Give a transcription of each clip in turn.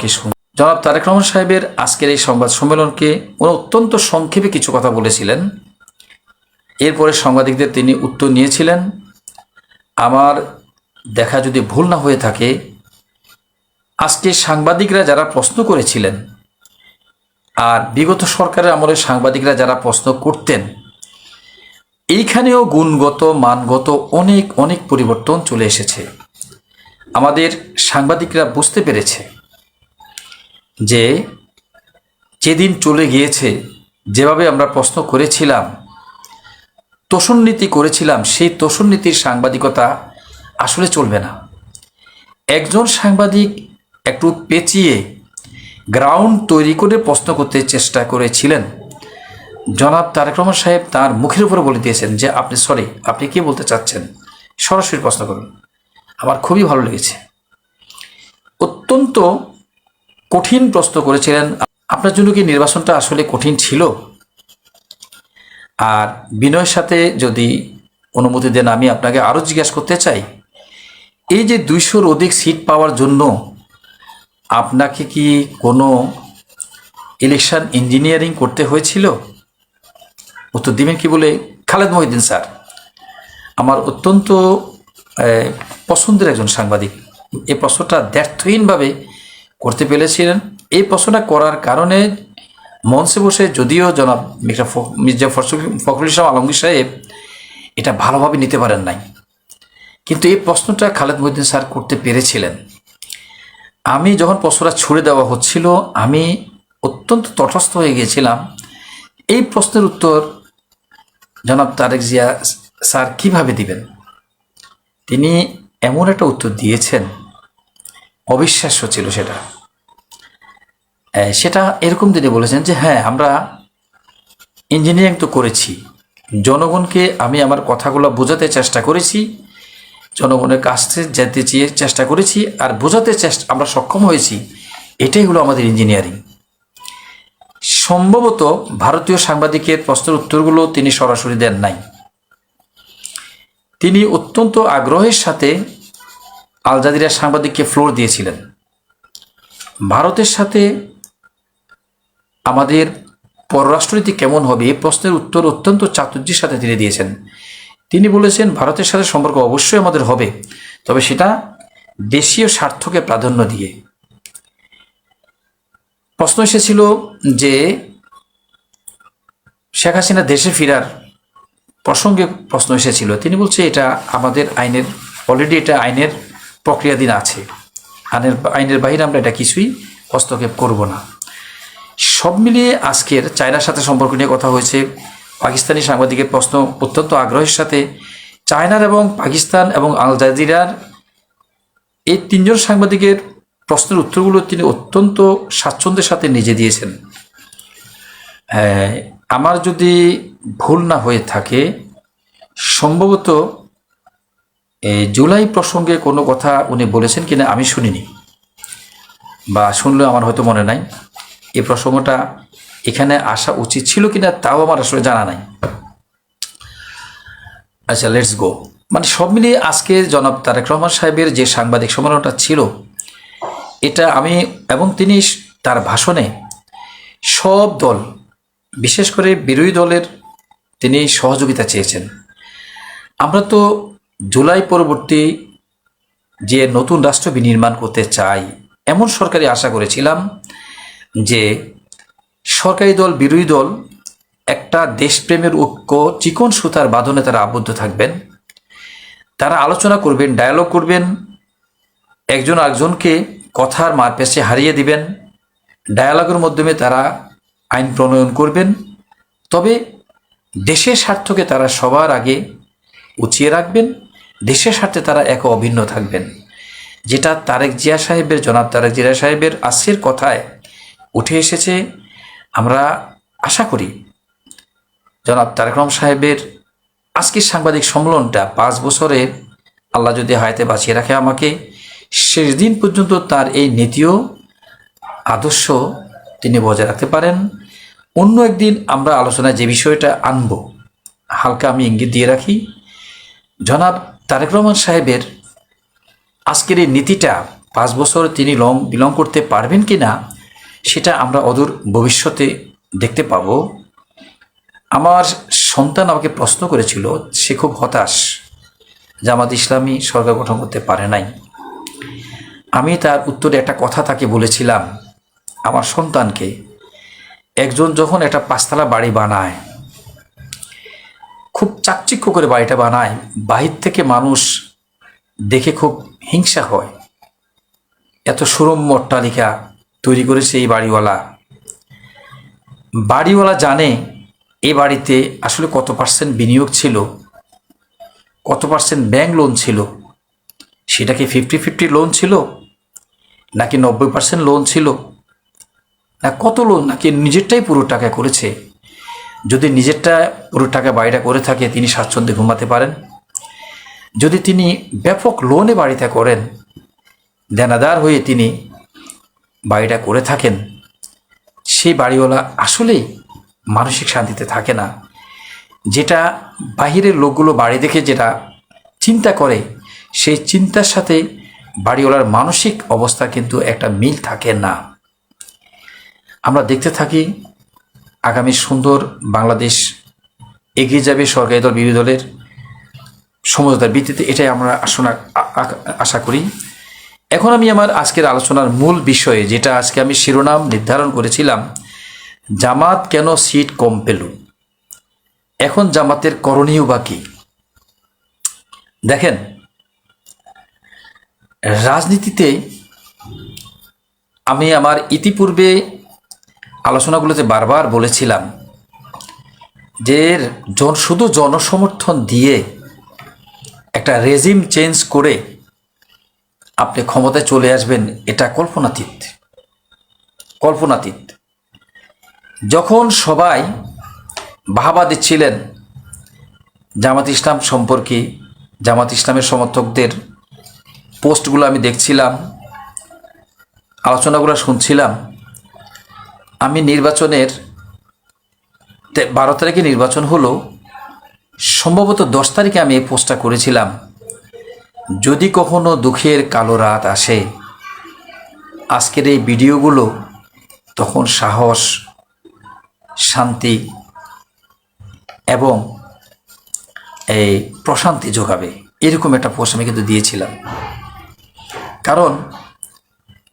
আমাকে শুন। জনাব তারেক রহমান সাহেবের আজকের এই সংবাদ সম্মেলনকে উনি অত্যন্ত সংক্ষেপে কিছু কথা বলেছিলেন। এরপরে সাংবাদিকদের তিনি উত্তর নিয়েছিলেন। আমার দেখা যদি ভুল না হয়ে থাকে, আজকে সাংবাদিকরা যারা প্রশ্ন করেছিলেন আর বিগত সরকারের আমলে সাংবাদিকরা যারা প্রশ্ন করতেন, এইখানেও গুণগত মানগত অনেক অনেক পরিবর্তন চলে এসেছে। আমাদের সাংবাদিকরা বুঝতে পেরেছে যে যেদিন চলে গিয়েছে, যেভাবে আমরা প্রশ্ন করেছিলাম, তোষণ নীতি করেছিলাম, সেই তোষণ নীতির সাংবাদিকতা আসলে চলবে না। একজন সাংবাদিক একটু পেঁচিয়ে গ্রাউন্ড তৈরি করে প্রশ্ন করতে চেষ্টা করেছিলেন। জনাব তারেক রহমান সাহেব তার মুখের উপরে বলে দিয়েছেন যে আপনি কি বলতে চাচ্ছেন, সরাসরি প্রশ্ন করুন। আমার খুবই ভালো লেগেছে। অত্যন্ত কঠিন প্রশ্ন করেছিলেন। আপনার জন্য কি নির্বাচনটা আসলে কঠিন ছিল? আর বিনয়ের সাথে যদি অনুমতি দেন, আমি আপনাকে আরও জিজ্ঞাসা করতে চাই, এই যে 200-র অধিক সিট পাওয়ার জন্য আপনাকে কি কোনো ইলেকশন ইঞ্জিনিয়ারিং করতে হয়েছিল? উত্তর দিবেন কি বলে? খালেদ মহিউদ্দিন স্যার আমার অত্যন্ত পছন্দের একজন সাংবাদিক। এই প্রশ্নটা দ্ব্যর্থহীনভাবে করতে পেরেছিলেন। এই প্রশ্নটা করার কারণে মঞ্চে বসে যদিও জনাব মির্জা ফখরুল ইসলাম আলমগীর সাহেব এটা ভালোভাবে নিতে পারেন নাই, কিন্তু এই প্রশ্নটা খালেদ মহিউদ্দিন স্যার করতে পেরেছিলেন। আমি যখন প্রশ্নটা ছুড়ে দেওয়া হচ্ছিল, আমি অত্যন্ত তটস্থ হয়ে গিয়েছিলাম। এই প্রশ্নের উত্তর জনাব তারেক জিয়া স্যার কিভাবে দিবেন? তিনি এমন একটা উত্তর দিয়েছেন, অবিশ্বাস্য ছিল সেটা এরকম তিনি বলেছেন যে হ্যাঁ, আমরা ইঞ্জিনিয়ারিং তো করেছি, জনগণকে আমি আমার কথাগুলো বোঝাতে চেষ্টা করেছি, জনগণের কাছে যেতে চেষ্টা করেছি, আর বোঝাতে আমরা সক্ষম হয়েছি। এটাই হলো আমাদের ইঞ্জিনিয়ারিং। সম্ভবত ভারতীয় সাংবাদিকের প্রশ্নের উত্তরগুলো তিনি সরাসরি দেন নাই। তিনি অত্যন্ত আগ্রহের সাথে আল জাজিরা সাংবাদিককে ফ্লোর দিয়েছিলেন। ভারতের সাথে আমাদের পররাষ্ট্রনীতি কেমন হবে, এই প্রশ্নের উত্তর অত্যন্ত চাতুর্যের সাথে তিনি দিয়েছেন। তিনি বলেছেন ভারতের সাথে সম্পর্ক অবশ্যই আমাদের হবে, তবে সেটা দেশীয় স্বার্থকে প্রাধান্য দিয়ে। প্রশ্ন এসেছিল যে শেখ হাসিনা দেশে ফেরার প্রসঙ্গে প্রশ্ন এসেছিল। তিনি বলছে এটা আমাদের আইনের অলরেডি এটা আইনের প্রক্রিয়াধীন আছে, আইনের বাইরে আমরা এটা কিছুই হস্তক্ষেপ করব না। সব মিলিয়ে আজকের চায়নার সাথে সম্পর্ক নিয়ে কথা হয়েছে। পাকিস্তানি সাংবাদিকের প্রশ্ন অত্যন্ত আগ্রহের সাথে চায়নার এবং পাকিস্তান এবং আল জাজিরার এই 3জন সাংবাদিকের প্রশ্নের উত্তরগুলো তিনি অত্যন্ত স্বাচ্ছন্দ্যের সাথে নিজে দিয়েছেন। আমার যদি ভুল না হয়ে থাকে, সম্ভবত জুলাই প্রসঙ্গে কোনো কথা উনি বলেছেন কিনা আমি শুনিনি, বা শুনলেও আমার হয়তো মনে নাই। এই প্রসঙ্গটা এখানে আসা উচিত ছিল কিনা তাও আমার আসলে জানা নাই। আচ্ছা, লেটস গো। মানে সব মিলিয়ে আজকে জনাব তারেক রহমান সাহেবের যে সাংবাদিক সম্মেলনটা ছিল, এটা আমি এবং তিনি তার ভাষণে সব দল, বিশেষ করে বিরোধী দলের তিনি সহযোগিতা চেয়েছেন। আমরা তো জুলাই পরবর্তী যে নতুন রাষ্ট্র বিনির্মাণ করতে চাই এমন সরকারি আশা করেছিলাম যে সরকারি দল বিরোধী দল একটা দেশপ্রেমের ঐক্য চিকন সুতার বাঁধনে তারা আবদ্ধ থাকবেন, তারা আলোচনা করবেন, ডায়ালগ করবেন, একজন আরেকজনকে কথার মারপেঁচে হারিয়ে দিবেন, ডায়ালগের মাধ্যমে তারা আইন প্রণয়ন করবেন। তবে দেশের স্বার্থকে তারা সবার আগে উঁচিয়ে রাখবেন, দেশের স্বার্থে তারা এক অভিন্ন থাকবেন। যেটা জনাব তারেক জিয়া সাহেবের আজকের কথায় উঠে এসেছে। আমরা আশা করি জনাব তারেক রহমান সাহেবের আজকের সাংবাদিক সম্মেলনটা 5 বছরে আল্লাহ যদি হায়াতে বাঁচিয়ে রাখে আমাকে, শেষ দিন পর্যন্ত তার এই নীতিও আদর্শ তিনি বজায় রাখতে পারেন। অন্য একদিন আমরা আলোচনায় যে বিষয়টা আনব, হালকা আমি ইঙ্গিত দিয়ে রাখি, জনাব তারেক রহমান সাহেবের আজকের এই নীতিটা 5 বছর তিনি বিলং করতে পারবেন কি না সেটা আমরা অদূর ভবিষ্যতে দেখতে পাবো। আমার সন্তান আমাকে প্রশ্ন করেছিল, সে খুব হতাশ, জামাত ইসলামী সরকার গঠন করতে পারে নাই। আমি তার উত্তরে একটা কথা তাকে বলেছিলাম, আমার সন্তানকে, একজন যখন একটা 5তলা বাড়ি বানায়, খুব চাকচিক্য করে বাড়িটা বানায়, বাহির থেকে মানুষ দেখে খুব হিংসা হয়, এত সুরম্য অট্টালিকা তৈরি করেছে এই বাড়িওয়ালা জানে এই বাড়িতে আসলে কত পার্সেন্ট বিনিয়োগ ছিল, কত পার্সেন্ট ব্যাংক লোন ছিল, সেটা কি 50-50 লোন ছিল, নাকি 90% লোন ছিল, না কত লোন, নাকি নিজেরটাই পুরো টাকা করেছে। যদি নিজেরটা পুরো টাকা বাড়িটা করে থাকে তিনি স্বাচ্ছন্দ্যে ঘুমাতে পারেন। যদি তিনি ব্যাপক লোনে বাড়িটা করেন, দেনাদার হয়ে তিনি বাড়িটা করে থাকেন, সেই বাড়িওয়ালা আসলেই মানসিক শান্তিতে থাকে না। যেটা বাহিরের লোকগুলো বাড়ি দেখে যেটা চিন্তা করে, সেই চিন্তার সাথে বাড়িওয়ালার মানসিক অবস্থা কিন্তু একটা মিল থাকে না। আমরা দেখতে থাকি আগামী সুন্দর বাংলাদেশ এগিয়ে যাবে সরকারি দল বিরোধী দলের সমঝোতার ভিত্তিতে, এটাই আমরা আশা করি। এখন আমি আমার আজকের আলোচনার মূল বিষয়ে, যেটা আজকে আমি শিরোনাম নির্ধারণ করেছিলাম, জামাত কেন সিট কম পেল, এখন জামাতের করণীয় বা কি। দেখেন, রাজনীতিতে আমি আমার ইতিপূর্বে আলোচনাগুলোতে বারবার বলেছিলাম যে শুধু জনসমর্থন দিয়ে একটা রেজিম চেঞ্জ করে আপনি ক্ষমতায় চলে আসবেন, এটা কল্পনাতীত। যখন সবাই বাহবা দিচ্ছিলেন জামাত ইসলাম সম্পর্কে, জামাত ইসলামের সমর্থকদের পোস্টগুলো আমি দেখছিলাম, আলোচনাগুলো শুনছিলাম। আমি নির্বাচনের 12 তারিখে নির্বাচন হলো, সম্ভবত 10 তারিখে আমি এই পোস্টটা করেছিলাম, যদি কখনো দুঃখের কালো রাত আসে, আজকের এই ভিডিওগুলো তখন সাহস, শান্তি এবং এই প্রশান্তি যোগাবে, এরকম একটা পোস্ট আমি কিন্তু দিয়েছিলাম। কারণ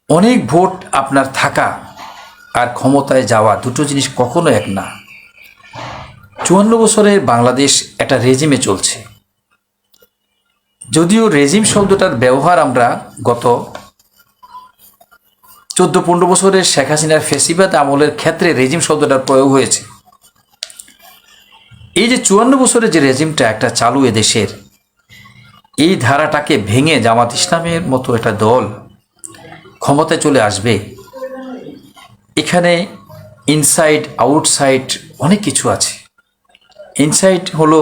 অনেক ভোট আপনার থাকা আর ক্ষমতায় যাওয়া দুটো জিনিস কখনো এক না। 54 বছরের বাংলাদেশ একটা রেজিমে চলছে, যদিও রেজিম শব্দটার ব্যবহার আমরা গত 14-15 বছরের শেখ হাসিনার ফ্যাসিবাদ আমলের ক্ষেত্রে রেজিম শব্দটার প্রয়োগ হয়েছে। এই যে 54 বছরের যে রেজিমটা একটা চালু এদেশের, এই ধারাটাকে ভেঙে জামাত ইসলামের মতো একটা দল ক্ষমতায় চলে আসবে, এখানে ইনসাইড আউটসাইড অনেক কিছু আছে। ইনসাইড হলো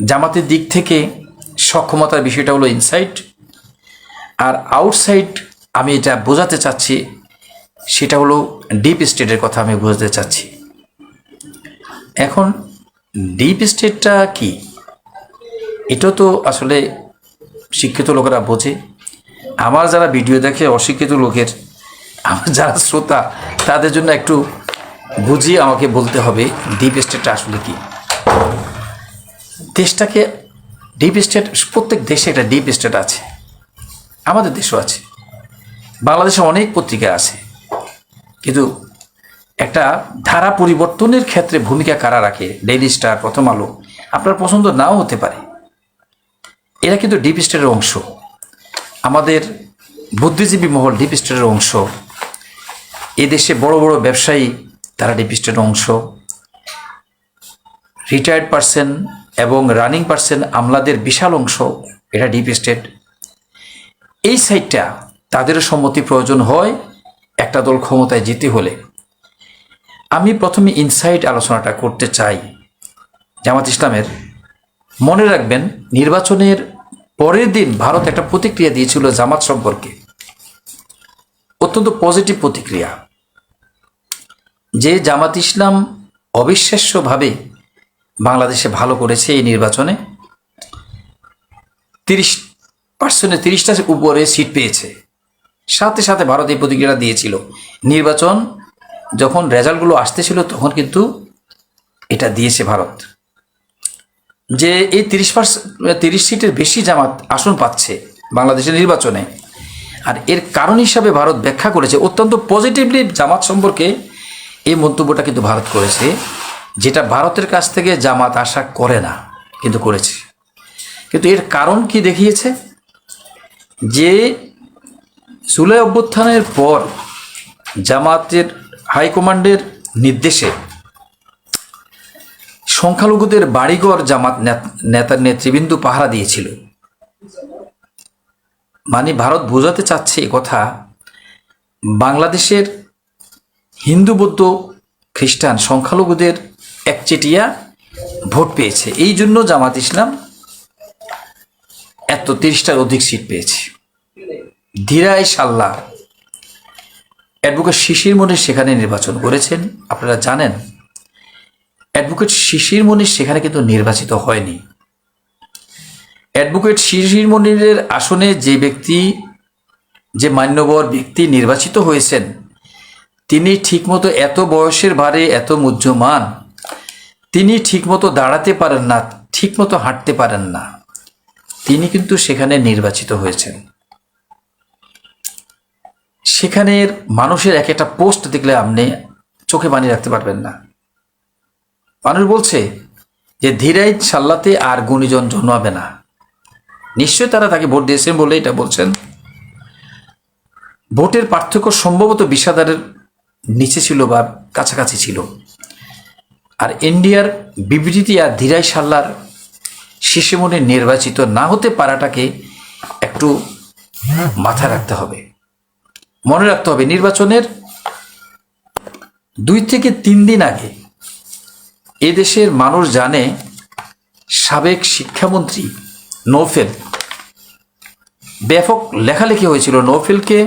জামাতের দিক থেকে সক্ষমতার বিষয়টা হলো ইনসাইড, আর আউটসাইড আমি এটা বোঝাতে চাচ্ছি সেটা হলো ডিপ স্টেটের কথা আমি বোঝাতে চাচ্ছি। এখন ডিপ স্টেটটা কি, এটা তো আসলে শিক্ষিত লোকেরা বোঝে। আমার যারা ভিডিও দেখে অশিক্ষিত লোকের, আমার যারা শ্রোতা, তাদের জন্য একটু বুঝিয়ে আমাকে বলতে হবে ডিপ স্টেটটা আসলে কি। দেশটাকে ডিপ স্টেট, প্রত্যেক দেশে একটা ডিপ স্টেট আছে, আমাদের দেশও আছে, বাংলাদেশে অনেক পত্রিকা আছে, কিন্তু একটা ধারা পরিবর্তনের ক্ষেত্রে ভূমিকা কারা রাখে, ডেইলি স্টার, প্রথম আলো, আপনার পছন্দ নাও হতে পারে, এরা কিন্তু ডিপ স্টেটের অংশ। আমাদের বুদ্ধিজীবী মহল ডিপ স্টেটের অংশ, এদেশে বড় বড় ব্যবসায়ী তারা ডিপ স্টেটের অংশ, রিটায়ার্ড পার্সন এবং রানিং পার্সন আমলাদের বিশাল অংশ এটা ডিপ স্টেট। এই সাইডটা তাদেরও সম্মতি প্রয়োজন হয় একটা দল ক্ষমতায় যেতে হলে। আমি প্রথমে ইনসাইড আলোচনাটা করতে চাই জামাত ইসলামের। মনে রাখবেন, নির্বাচনের পরের দিন ভারত একটা প্রতিক্রিয়া দিয়েছিল জামাত সম্পর্কে, অত্যন্ত পজিটিভ প্রতিক্রিয়া, যে জামাত ইসলাম অবিশ্বাস্যভাবে বাংলাদেশে ভালো করেছে এই নির্বাচনে, 30% 30টার উপরে সিট পেয়েছে। সাথে সাথে ভারত এই প্রতিক্রিয়া দিয়েছিল। নির্বাচন যখন রেজাল্টগুলো আসতেছিল তখন কিন্তু এটা দিয়েছে ভারত, যে এই 30 সিটের বেশি জামাত আসন পাচ্ছে বাংলাদেশের নির্বাচনে। আর এর কারণ হিসাবে ভারত ব্যাখ্যা করেছে অত্যন্ত পজিটিভলি জামাত সম্পর্কে। এই মন্তব্যটা কিন্তু ভারত করেছে, যেটা ভারতের কাছ থেকে জামাত আশা করে না, কিন্তু করেছে। কিন্তু এর কারণ কি দেখিয়েছে, যে জুলাই অভ্যুত্থানের পর জামাতের হাইকমান্ডের নির্দেশে সংখ্যালঘুদের বাড়িঘর জামাত নেতার নেতৃবৃন্দ পাহারা দিয়েছিল। মানে ভারত বোঝাতে চাচ্ছে কথা, বাংলাদেশের হিন্দু বৌদ্ধ খ্রিস্টান সংখ্যালঘুদের একচেটিয়া ভোট পেয়েছে, এই জন্য জামাত ইসলাম এত 30টার অধিক সিট পেয়েছে। ধীরাই সাল্লাহ অ্যাডভোকেট শিশির মনির সেখানে নির্বাচন করেছেন। আপনারা জানেন অ্যাডভোকেট শিশির মনির সেখানে কিন্তু নির্বাচিত হয়নি। অ্যাডভোকেট শিশির মনিরের আসনে যে ব্যক্তি, যে মান্যবর ব্যক্তি নির্বাচিত হয়েছেন, তিনি ঠিকমতো এত বয়সের ভারে এত মুহ্যমান, তিনি ঠিকমতো দাঁড়াতে পারেন না, ঠিকমতো হাঁটতে পারেন না, তিনি কিন্তু সেখানে নির্বাচিত হয়েছেন। সেখানের মানুষের এক একটা পোস্ট দেখলে আপনি চোখে পানি রাখতে পারবেন না। মানুষ বলছে যে ধীরাই সাল্লাতে আর গুণীজন জন্মাবে না। নিশ্চয়ই তারা তাকে ভোট দিয়েছেন বলে এটা বলছেন। ভোটের পার্থক্য সম্ভবত 20,000-এর নিচে ছিল বা কাছাকাছি ছিল। আর ইন্ডিয়ার বিবৃতি আর ধীরাই সাল্লার শিশির মনির নির্বাচিত না হতে পারাটাকে একটু মাথায় রাখতে হবে, মনে রাখতে হবে। নির্বাচনের 2 থেকে 3 দিন আগে এদেশের মানুষ জানে সাবেক শিক্ষামন্ত্রী নৌফেল, ব্যাপক লেখালেখি হয়েছিল নৌফেলকে,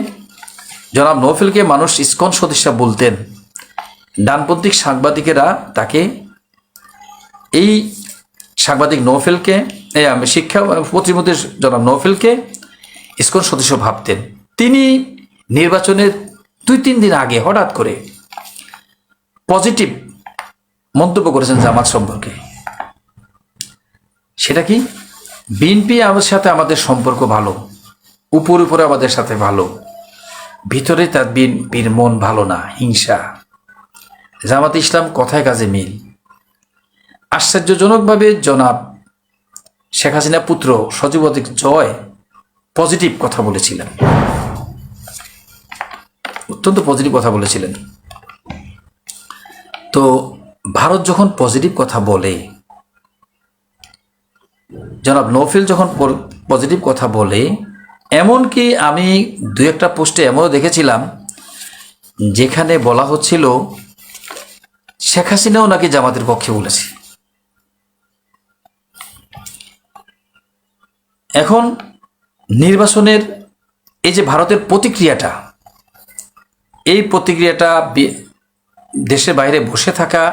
জনাব নৌফেলকে মানুষ ইসকন সদস্য বলতেন। ডানপন্থী সাংবাদিকেরা তাকে, এই সাংবাদিক নৌফেলকে, শিক্ষা প্রতিমন্ত্রী জনাব নৌফেলকে ইসকন সদস্য ভাবতেন। তিনি নির্বাচনের 2-3 দিন আগে হঠাৎ করে পজিটিভ মন্তব্য করেছেন জামাত সম্পর্কে। সেটা কি, বিএনপি আমাদের সাথে আমাদের সম্পর্ক ভালো, উপরে উপরে আমাদের সাথে ভালো, ভিতরে তার বিএনপির মন ভালো না, হিংসা। জামাত ইসলাম কথায় কাজে মিল। আশ্চর্যজনকভাবে জনাব শেখ হাসিনা পুত্র সজীব জয় পজিটিভ কথা বলেছিলেন, অত্যন্ত পজিটিভ কথা বলেছিলেন। তো ভারত যখন পজিটিভ কথা বলে, জনাব নৌফেল যখন পজিটিভ কথা বলে, এমনকি আমি 2-1টা পোস্টে এমনও দেখেছিলাম যেখানে বলা হচ্ছিল শেখ হাসিনাও নাকি জামাতের পক্ষে বলেছে। এখন নির্বাচনের এই যে ভারতের প্রতিক্রিয়াটা, এই প্রতিক্রিয়াটা দেশের বাইরে বসে থাকা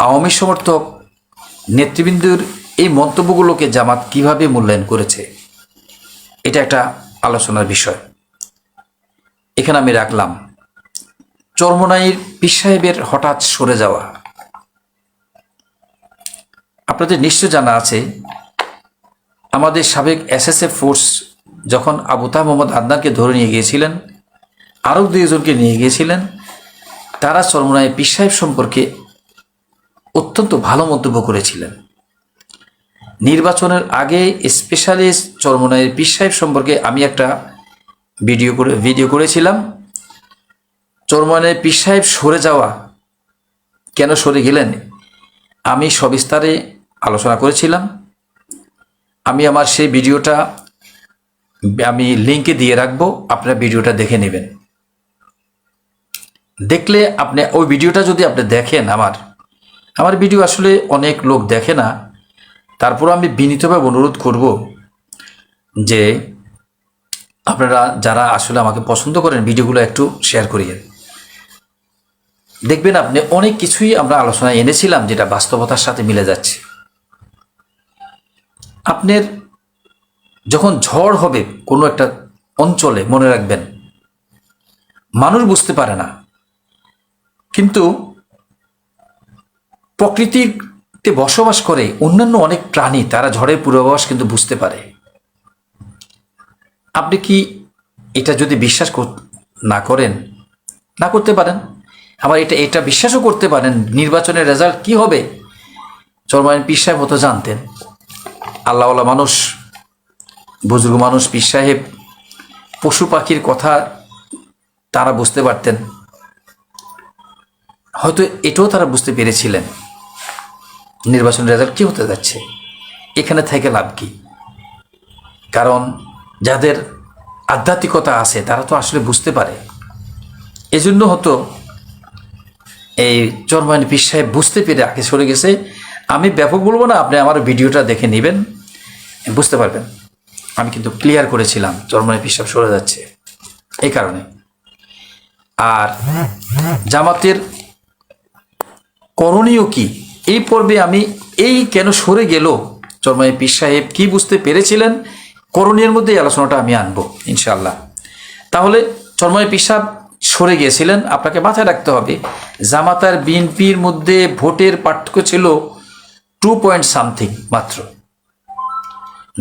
আওয়ামী সমর্থক নেতৃবৃন্দর এই মন্তব্যগুলোকে জামাত কিভাবে মূল্যায়ন করেছে, এটা একটা আলোচনার বিষয়। এখানে আমি রাখলাম চরমোনাইর পীর সাহেবের হঠাৎ সরে যাওয়া। আপনাদের নিশ্চয় জানা আছে, আমাদের সাবেক এসএসএফ ফোর্স যখন আবু তাহের মোহাম্মদ আদনানকে ধরে নিয়ে গিয়েছিলেন, আরও 2 জনকে নিয়ে গিয়েছিলেন, তারা চরমোনাই পীর সাহেব সম্পর্কে অত্যন্ত ভালো মন্তব্য করেছিলেন। নির্বাচনের আগে স্পেশালি চরমোনাইয়ের পীর সাহেব সম্পর্কে আমি একটা ভিডিও করেছিলাম। চরমোনাইয়ের পীর সাহেব সরে যাওয়া, কেন সরে গেলেন, আমি সবিস্তারে আলোচনা করেছিলাম। আমি আমার সেই ভিডিওটা আমি লিঙ্কে দিয়ে রাখবো, আপনারা ভিডিওটা দেখে নেবেন। দেখলে আপনি ওই ভিডিওটা যদি আপনি দেখেন, আমার ভিডিও আসলে অনেক লোক দেখে না, তারপর আমি বিনীতভাবে অনুরোধ করব যে আপনারা যারা আসলে আমাকে পছন্দ করেন ভিডিওগুলো একটু শেয়ার করিয়েন। দেখবেন আপনি অনেক কিছুই আমরা আলোচনায় এনেছিলাম যেটা বাস্তবতার সাথে মিলে যাচ্ছে। আপনার যখন ঝড় হবে কোনো একটা অঞ্চলে, মনে রাখবেন মানুষ বুঝতে পারে না, কিন্তু প্রকৃতিতে বসবাস করে অন্যান্য অনেক প্রাণী, তারা ঝড়ের পূর্বাভাস কিন্তু বুঝতে পারে। আপনি কি এটা যদি বিশ্বাস না করেন, না করতে পারেন, আবার এটা বিশ্বাসও করতে পারেন নির্বাচনের রেজাল্ট কি হবে, চরমনাই পীর সাহেব হতো জানতেন। আল্লাহওয়ালা মানুষ, বুজুর্গ মানুষ, পীর সাহেব পশু পাখির কথা তারা বুঝতে পারতেন, হয়তো এটাও তারা বুঝতে পেরেছিলেন নির্বাচন রেজাল্ট কি হতে যাচ্ছে। এখানে থেকে লাভ কি? কারণ যাদের আধ্যাত্মিকতা আছে তারা তো আসলে বুঝতে পারে। এজন্য হতো এই চরমনাই পীর সাহেব বুঝতে পেরে আগে সরে গেছে। আমি ব্যাপক বলবো না, আপনি আমার ভিডিওটা দেখে নেবেন, বুঝতে পারবেন। আমি কিন্তু ক্লিয়ার করেছিলাম চরমনাই পীর সাহেব সরে যাচ্ছে এই কারণে। আর জামাতের করণীয় কি, এই পর্বে আমি এই কেন সরে গেল, চরমনাই পীর সাহেব কি বুঝতে পেরেছিলেন, করণীয়ের মধ্যে এই আলোচনাটা আমি আনবো ইনশাআল্লাহ। তাহলে চরমনাই পীর সাহেব সরে গিয়েছিলেন, আপনাকে মাথায় রাখতে হবে জামাত আর বিএনপির মধ্যে ভোটের পার্থক্য ছিল 2 পয়েন্ট সামথিং মাত্র।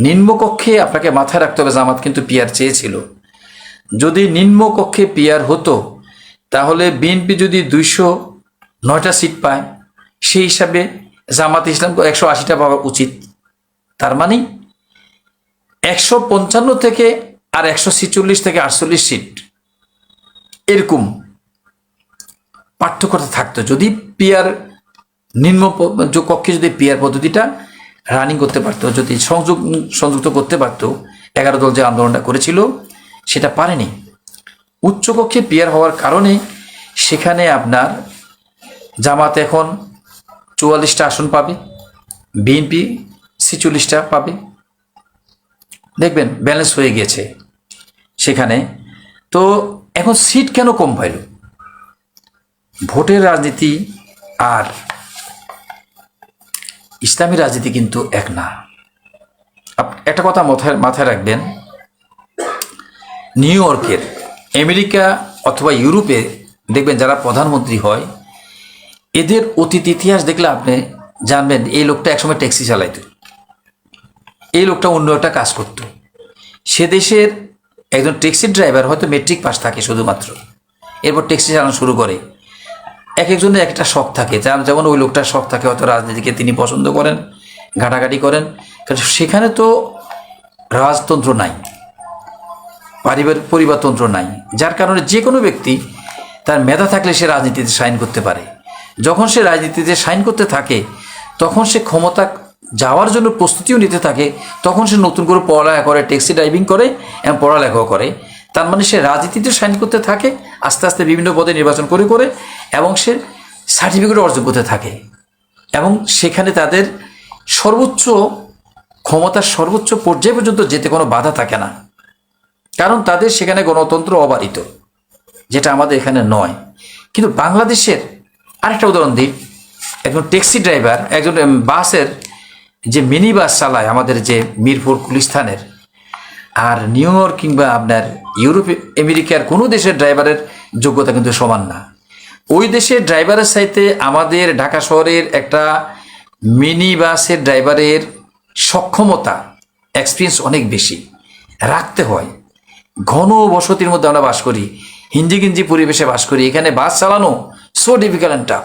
নিম্নকক্ষে আপনাকে মাথায় রাখতে হবে জামাত কিন্তু পিআর চেয়েছিল। যদি নিম্নকক্ষে পিআর হতো তাহলে বিএনপি যদি 209টা সিট পায়, সেই হিসাবে জামাত ইসলাম 180টা পাওয়া উচিত। তার মানে 155 থেকে আর 146 থেকে 48 সিট এরকম পার্থক্যটা থাকতো যদি পিআর নিম্ন কক্ষে যদি পিআর পদ্ধতিটা রানিং করতে পারতো, যদি সংযুক্ত করতে পারতো। 11 দল যে আন্দোলনটা করেছিল সেটা পারেনি। উচ্চকক্ষে পিআর হওয়ার কারণে সেখানে আপনার জামাত এখন 44টা আসন পাবে, বিএনপি 46টা পাবে। দেখবেন ব্যালেন্স হয়ে গিয়েছে সেখানে। তো এখন সিট কেন কম পাইল? ভোটের রাজনীতি আর ইসলামী রাজনীতি কিন্তু এক না। একটা কথা মাথায় রাখবেন, নিউ ইয়র্কের, আমেরিকা অথবা ইউরোপে দেখবেন যারা প্রধানমন্ত্রী হয়, এদের অতীত ইতিহাস দেখলে আপনি জানবেন এই লোকটা একসময় ট্যাক্সি চালাইত, এই লোকটা অন্য একটা কাজ করত। সে দেশের একজন ট্যাক্সি ড্রাইভার হয়তো মেট্রিক পাস থাকে শুধুমাত্র, এরপর ট্যাক্সি চালানো শুরু করে। একজনের একটা শখ থাকে, যেমন ওই লোকটার শখ থাকে হয়তো রাজনীতিকে তিনি পছন্দ করেন, ঘাটাঘাটি করেন, কারণ সেখানে তো রাজতন্ত্র নাই, পরিবারতন্ত্র নাই, যার কারণে যে কোনো ব্যক্তি তার মেধা থাকলে সে রাজনীতিতে সাইন করতে পারে। যখন সে রাজনীতিতে সাইন করতে থাকে তখন সে ক্ষমতা যাওয়ার জন্য প্রস্তুতিও নিতে থাকে, তখন সে নতুন করে পড়ালেখা করে, ট্যাক্সি ড্রাইভিং করে এবং পড়ালেখাও করে। তার মানে সে রাজনীতিতে সাইন করতে থাকে, আস্তে আস্তে বিভিন্ন পদে নির্বাচন করে করে, এবং সে সার্টিফিকেট অর্জন করতে থাকে। এবং সেখানে তাদের সর্বোচ্চ ক্ষমতার সর্বোচ্চ পর্যায় পর্যন্ত যেতে কোনো বাধা থাকে না, কারণ তাদের সেখানে গণতন্ত্র অবারিত, যেটা আমাদের এখানে নয়। কিন্তু বাংলাদেশের আরেকটা উদাহরণ দিই, একজন ট্যাক্সি ড্রাইভার, একজন বাসের যে মিনি বাস চালায় আমাদের যে মিরপুর গুলিস্তানের, আর নিউ ইয়র্ক কিংবা আপনার ইউরোপ আমেরিকার কোনো দেশের ড্রাইভারের যোগ্যতা কিন্তু সমান না। ওই দেশের ড্রাইভারের চাইতে আমাদের ঢাকা শহরের একটা মিনি বাসের ড্রাইভারের সক্ষমতা, এক্সপিরিয়েন্স অনেক বেশি রাখতে হয়। ঘন বসতির মধ্যে আমরা বাস করি, হিঞ্জি গিঞ্জি পরিবেশে বাস করি, এখানে বাস চালানো so difficult and tough.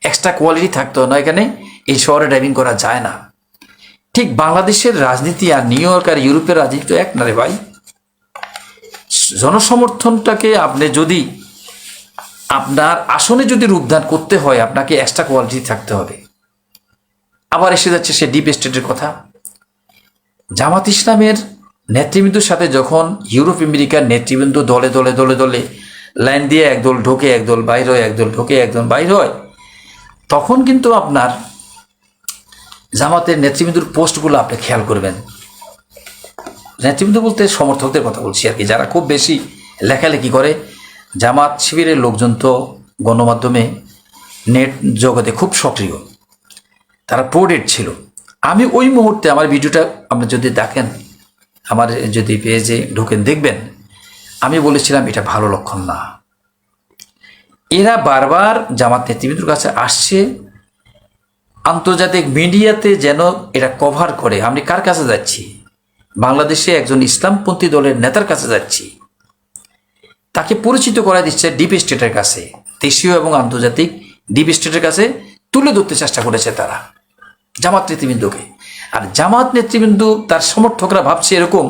Extra quality থাকতে হয় না, এখানে এই শহরে ড্রাইভিং করা যায় না। ঠিক বাংলাদেশের রাজনীতি আর নিউ ইয়র্ক আর ইউরোপের রাজনীতি তো এক না রে ভাই। জনসমর্থনটাকে আপনি যদি আপনার আসনে যদি রূপদান করতে হয়, আপনাকে এক্সট্রা কোয়ালিটি থাকতে হবে। আবার এসে যাচ্ছে সে ডিপ স্টেটের কথা। জামাত ইসলামের নেতৃবৃন্দুর সাথে যখন ইউরোপ আমেরিকার নেতৃবৃন্দ দলে দলে দলে দলে লাইন দিয়ে একদল ঢোকে, একদল বাইর হয়, একদল ঢোকে, একদল বাইর হয়, তখন কিন্তু আপনার জামাতের নেতৃবৃন্দুর পোস্টগুলো আপনি খেয়াল করবেন। নেতৃবৃন্দ বলতে সমর্থকদের কথা বলছি আর কি, যারা খুব বেশি লেখালেখি করে। জামাত শিবিরের লোকজন তো গণমাধ্যমে নেট জগতে খুব সক্রিয়, তারা প্রোডেট ছিল। আমি ওই মুহূর্তে আমার ভিডিওটা আপনি যদি দেখেন, আমার যদি পেজে ঢুকেন দেখবেন, আমি বলেছিলাম এটা ভালো লক্ষণ না, এরা বারবার জামাত নেতৃবৃন্দর কাছে আসছে, আন্তর্জাতিক মিডিয়াতে যেন এরা কভার করে আমি কার কাছে যাচ্ছি, বাংলাদেশে একজন ইসলামপন্থী দলের নেতার কাছে যাচ্ছি, তাকে পরিচিত করা দিচ্ছে ডিপ স্টেটের কাছে, দেশীয় এবং আন্তর্জাতিক ডিপ স্টেটের কাছে তুলে ধরতে চেষ্টা করেছে তারা জামাত নেতৃবৃন্দকে। আর জামাত নেতৃবৃন্দ তার সমর্থকরা ভাবছে এরকম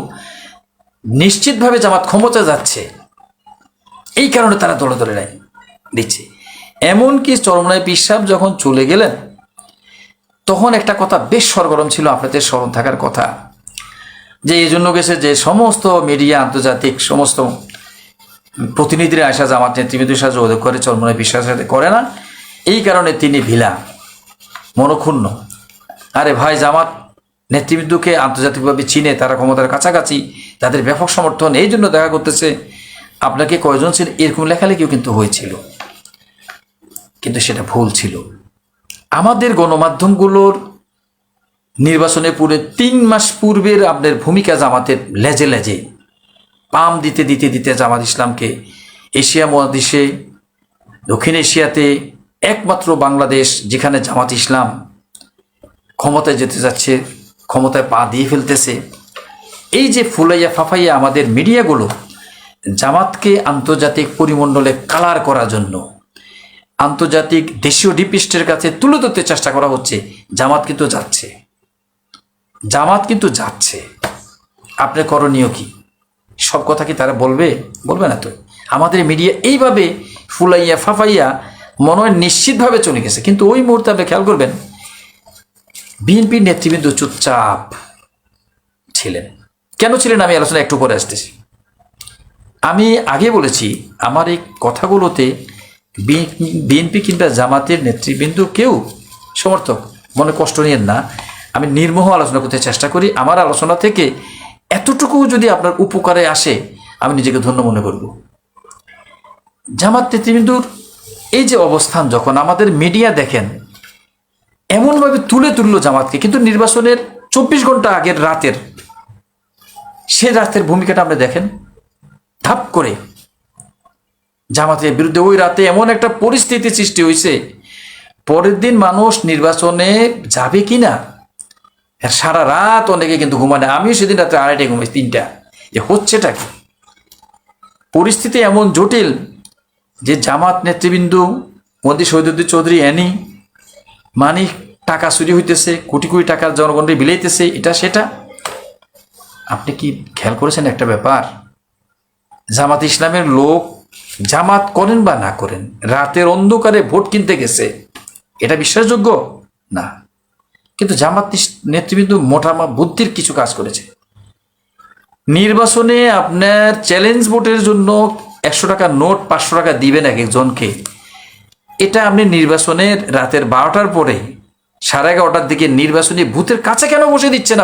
নিশ্চিতভাবে জামাত ক্ষমতা যাচ্ছে, এই কারণে তারা দলে দলে নাই দিচ্ছে। এমনকি চরমনাই পীর সাহেব যখন চলে গেলেন তখন একটা কথা বেশ সরগরম ছিল, আপনাদের স্মরণ থাকার কথা, যে এই জন্য গেছে যে সমস্ত মিডিয়া আন্তর্জাতিক সমস্ত প্রতিনিধিরা আসা জামাত নেতৃবৃন্দের সাথে যোগাযোগ করে, চরমনাই পীর সাহেবের সাথে করে না, এই কারণে তিনি ভিলা মনক্ষুণ্ণ। আরে ভাই, জামাত নেতৃবৃন্দকে আন্তর্জাতিকভাবে চিনে, তারা ক্ষমতার কাছাকাছি, তাদের ব্যাপক সমর্থন, এই জন্য দেখা করতেছে, আপনাকে কয়জন ছিল, এরকম লেখালেখিও কিন্তু হয়েছিল, কিন্তু সেটা ভুল ছিল। আমাদের গণমাধ্যমগুলোর নির্বাচনে পুরো 3 মাস পূর্বের আপনার ভূমিকা জামাতের লেজে লেজে পাম দিতে দিতে দিতে জামাত ইসলামকে এশিয়া মহাদেশে, দক্ষিণ এশিয়াতে একমাত্র বাংলাদেশ যেখানে জামাত ইসলাম ক্ষমতায় যেতে যাচ্ছে, ক্ষমতায় পা দিয়ে ফেলতেছে। এই যে ফুলাইয়া ফাফাইয়া আমাদের মিডিয়াগুলো জামাতকে আন্তর্জাতিক পরিমণ্ডলে কালার করার জন্য, আন্তর্জাতিক দেশীয় ডিপিস্টের কাছে তুলে ধরতে চেষ্টা করা হচ্ছে, জামাত কিন্তু যাচ্ছে, জামাত কিন্তু যাচ্ছে। আপনার করণীয় কি? সব কথা কি তারা বলবে? বলবে না তো। আমাদের মিডিয়া এইভাবে ফুলাইয়া ফাফাইয়া মনে হয় নিশ্চিতভাবে চলে গেছে, কিন্তু ওই মুহূর্তে আপনি খেয়াল করবেন বিএনপির নেতৃবৃন্দ চুপচাপ ছিলেন। কেন ছিলেন আমি আলোচনা একটু করে আসতেছি। আমি আগে বলেছি আমার এই কথাগুলোতে বিএনপি কিংবা জামাতের নেতৃবৃন্দ কেউ সমর্থক মনে কষ্ট নিয়েন না, আমি নির্মোহ আলোচনা করতে চেষ্টা করি। আমার আলোচনা থেকে এতটুকু যদি আপনার উপকারে আসে আমি নিজেকে ধন্য মনে করব। জামাত নেতৃবৃন্দর এই যে অবস্থান, যখন আমাদের মিডিয়া দেখেন এমনভাবে তুলে তুললো জামাতকে, কিন্তু নির্বাচনের 24 ঘন্টা আগের রাতের সে রাতের ভূমিকাটা আপনি দেখেন, ধাপ করে জামাতের বিরুদ্ধে ওই রাতে এমন একটা পরিস্থিতি সৃষ্টি হয়েছে, পরের দিন মানুষ নির্বাচনে যাবে কিনা সারা রাত অনেকে কিন্তু ঘুমানে, আমিও সেদিন রাতে 2:30টায় ঘুমাই, 3টা, যে হচ্ছেটা কি। পরিস্থিতি এমন জটিল যে জামাত নেতৃবৃন্দ মোদী শহীদুদ্দিন চৌধুরী এনি মানি টাকা চুরি হইতেছে, কোটি কোটি টাকা জনগণকে বিলাইতেছে, এটা সেটা। আপনি কি খেয়াল করেছেন একটা ব্যাপার? জামাত ইসলামের লোক জামাত করেন বা না করেন, রাতের অন্ধকারে ভোট কিনতে গেছে, এটা বিশ্বাসযোগ্য না। কিন্তু জামাত নেতৃবৃন্দ মোটামা বুদ্ধির কিছু কাজ করেছে। নির্বাচনে আপনার চ্যালেঞ্জ ভোটের জন্য 100 টাকা নোট 500 টাকা দিবেন এক একজনকে, এটা আপনি নির্বাচনের রাতের 12টার পরে 11:30টার দিকে নির্বাচনী বুথের কাছে কেন বসে দিচ্ছেন?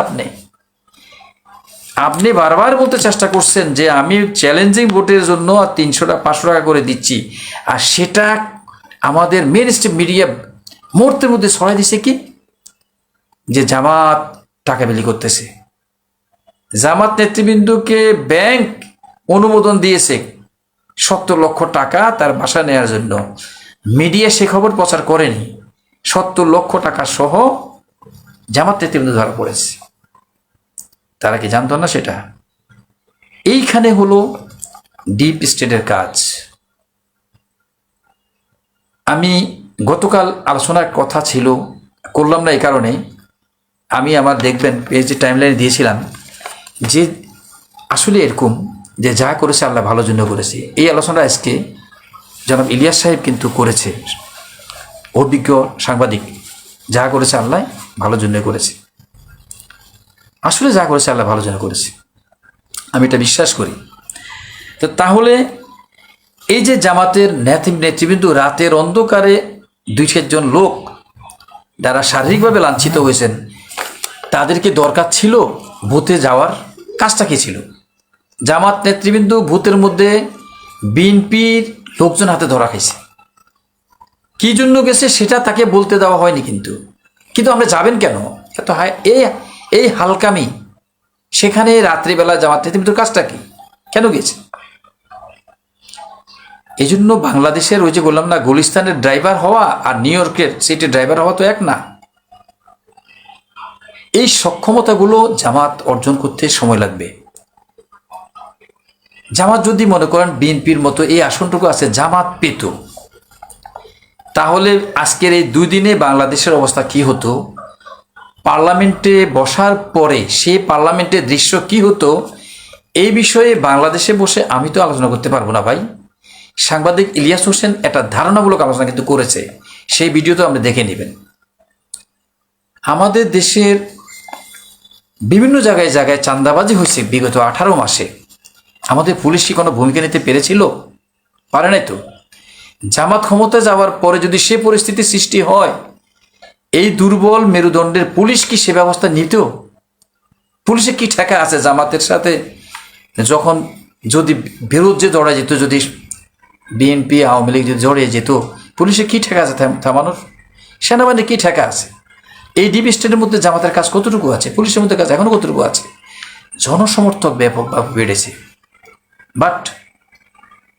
আপনি বারবার বলতে চেষ্টা করছেন যে আমি চ্যালেঞ্জিং ভোটের জন্য 300 টাকা 500 টাকা করে দিচ্ছি, আর সেটা আমাদের মেন স্ট্রিম মিডিয়া মুহূর্তের মধ্যে ছড়াই দিছে কি, যে জামাত টাকা বিলি করতেছে। জামাত নেতৃবৃন্দকে ব্যাংক অনুমোদন দিয়েছে 70 লক্ষ টাকা তার বাসা নেওয়ার জন্য, মিডিয়া সে খবর প্রচার করেনি। 70 লক্ষ টাকা সহ জামাত নেতৃবৃন্দ ধরা পড়েছে। তারা কি জানতো না সেটা? এইখানে হলো ডিপ স্টেটের কাজ। আমি গতকাল আলোচনার কথা ছিল, করলাম না এই কারণে, আমি আমার দেখবেন পেজে টাইমলাইনে দিয়েছিলাম যে আসলে এরকম যে যা করেছে আল্লাহ ভালোর জন্য করেছে। এই আলোচনা আজকে জনাব ইলিয়াস সাহেব কিন্তু করেছে, অভিজ্ঞ সাংবাদিক। যা করেছে আল্লাহ ভালোর জন্য করেছে, আসলে যা করেছে আল্লাহ ভালোর জন্য করেছে, আমি এটা বিশ্বাস করি। তো তাহলে এই যে জামাতের নেতৃবৃন্দ রাতের অন্ধকারে 2-4 জন লোক যারা শারীরিকভাবে লাঞ্ছিত হয়েছেন, তাদেরকে দরকার ছিল বুথে যাওয়ার, কাজটা কি ছিল? জামাত নেতৃবৃন্দ ভূতের মধ্যে বিএনপির লোকজন হাতে ধরা খাইছে, কি জন্য গেছে সেটা তাকে বলতে দেওয়া হয়নি। কিন্তু আমরা যাবেন কেন? এত এই হালকামি, সেখানে রাত্রিবেলা জামাত নেতৃবৃন্দের কাজটা কি, কেন গেছে? এই জন্য বাংলাদেশের ওই যে বললাম না, গুলিস্তানের ড্রাইভার হওয়া আর নিউ ইয়র্কের সিটির ড্রাইভার হওয়া তো এক না। এই সক্ষমতাগুলো জামাত অর্জন করতে সময় লাগবে। জামাত যদি মনে করেন বিএনপির মতো এই আসনটুকু আছে জামাত পেত, তাহলে আজকের এই 2 দিনে বাংলাদেশের অবস্থা কি হতো, পার্লামেন্টে বসার পরে সেই পার্লামেন্টের দৃশ্য কি হতো, এই বিষয়ে বাংলাদেশে বসে আমি তো আলোচনা করতে পারবো না ভাই। সাংবাদিক ইলিয়াস হোসেন একটা ধারণামূলক আলোচনা কিন্তু করেছে, সেই ভিডিও তো আপনি দেখে নেবেন। আমাদের দেশের বিভিন্ন জায়গায় জায়গায় চাঁদাবাজি হয়েছে বিগত 18 মাসে। আমাদের পুলিশ কি কোনো ভূমিকা নিতে পেরেছিল? পারে নাই তো। জামাত ক্ষমতায় যাওয়ার পরে যদি সে পরিস্থিতি সৃষ্টি হয়, এই দুর্বল মেরুদণ্ডের পুলিশ কি সে ব্যবস্থা নিত? পুলিশে কি ঠেকা আছে জামাতের সাথে? যখন যদি বিরুদ্ধে জড়ায় যেত, যদি বিএনপি আওয়ামী লীগ যদি জড়িয়ে যেত, পুলিশে কি ঠেকা আছে থামানোর? সেনাবাহিনী কি ঠেকা আছে? এই ডিবি স্টেটের মধ্যে জামাতের কাজ কতটুকু আছে? পুলিশের মধ্যে কাজ এখনো কতটুকু আছে? জনসমর্থক ব্যাপকভাবে বেড়েছে। বাট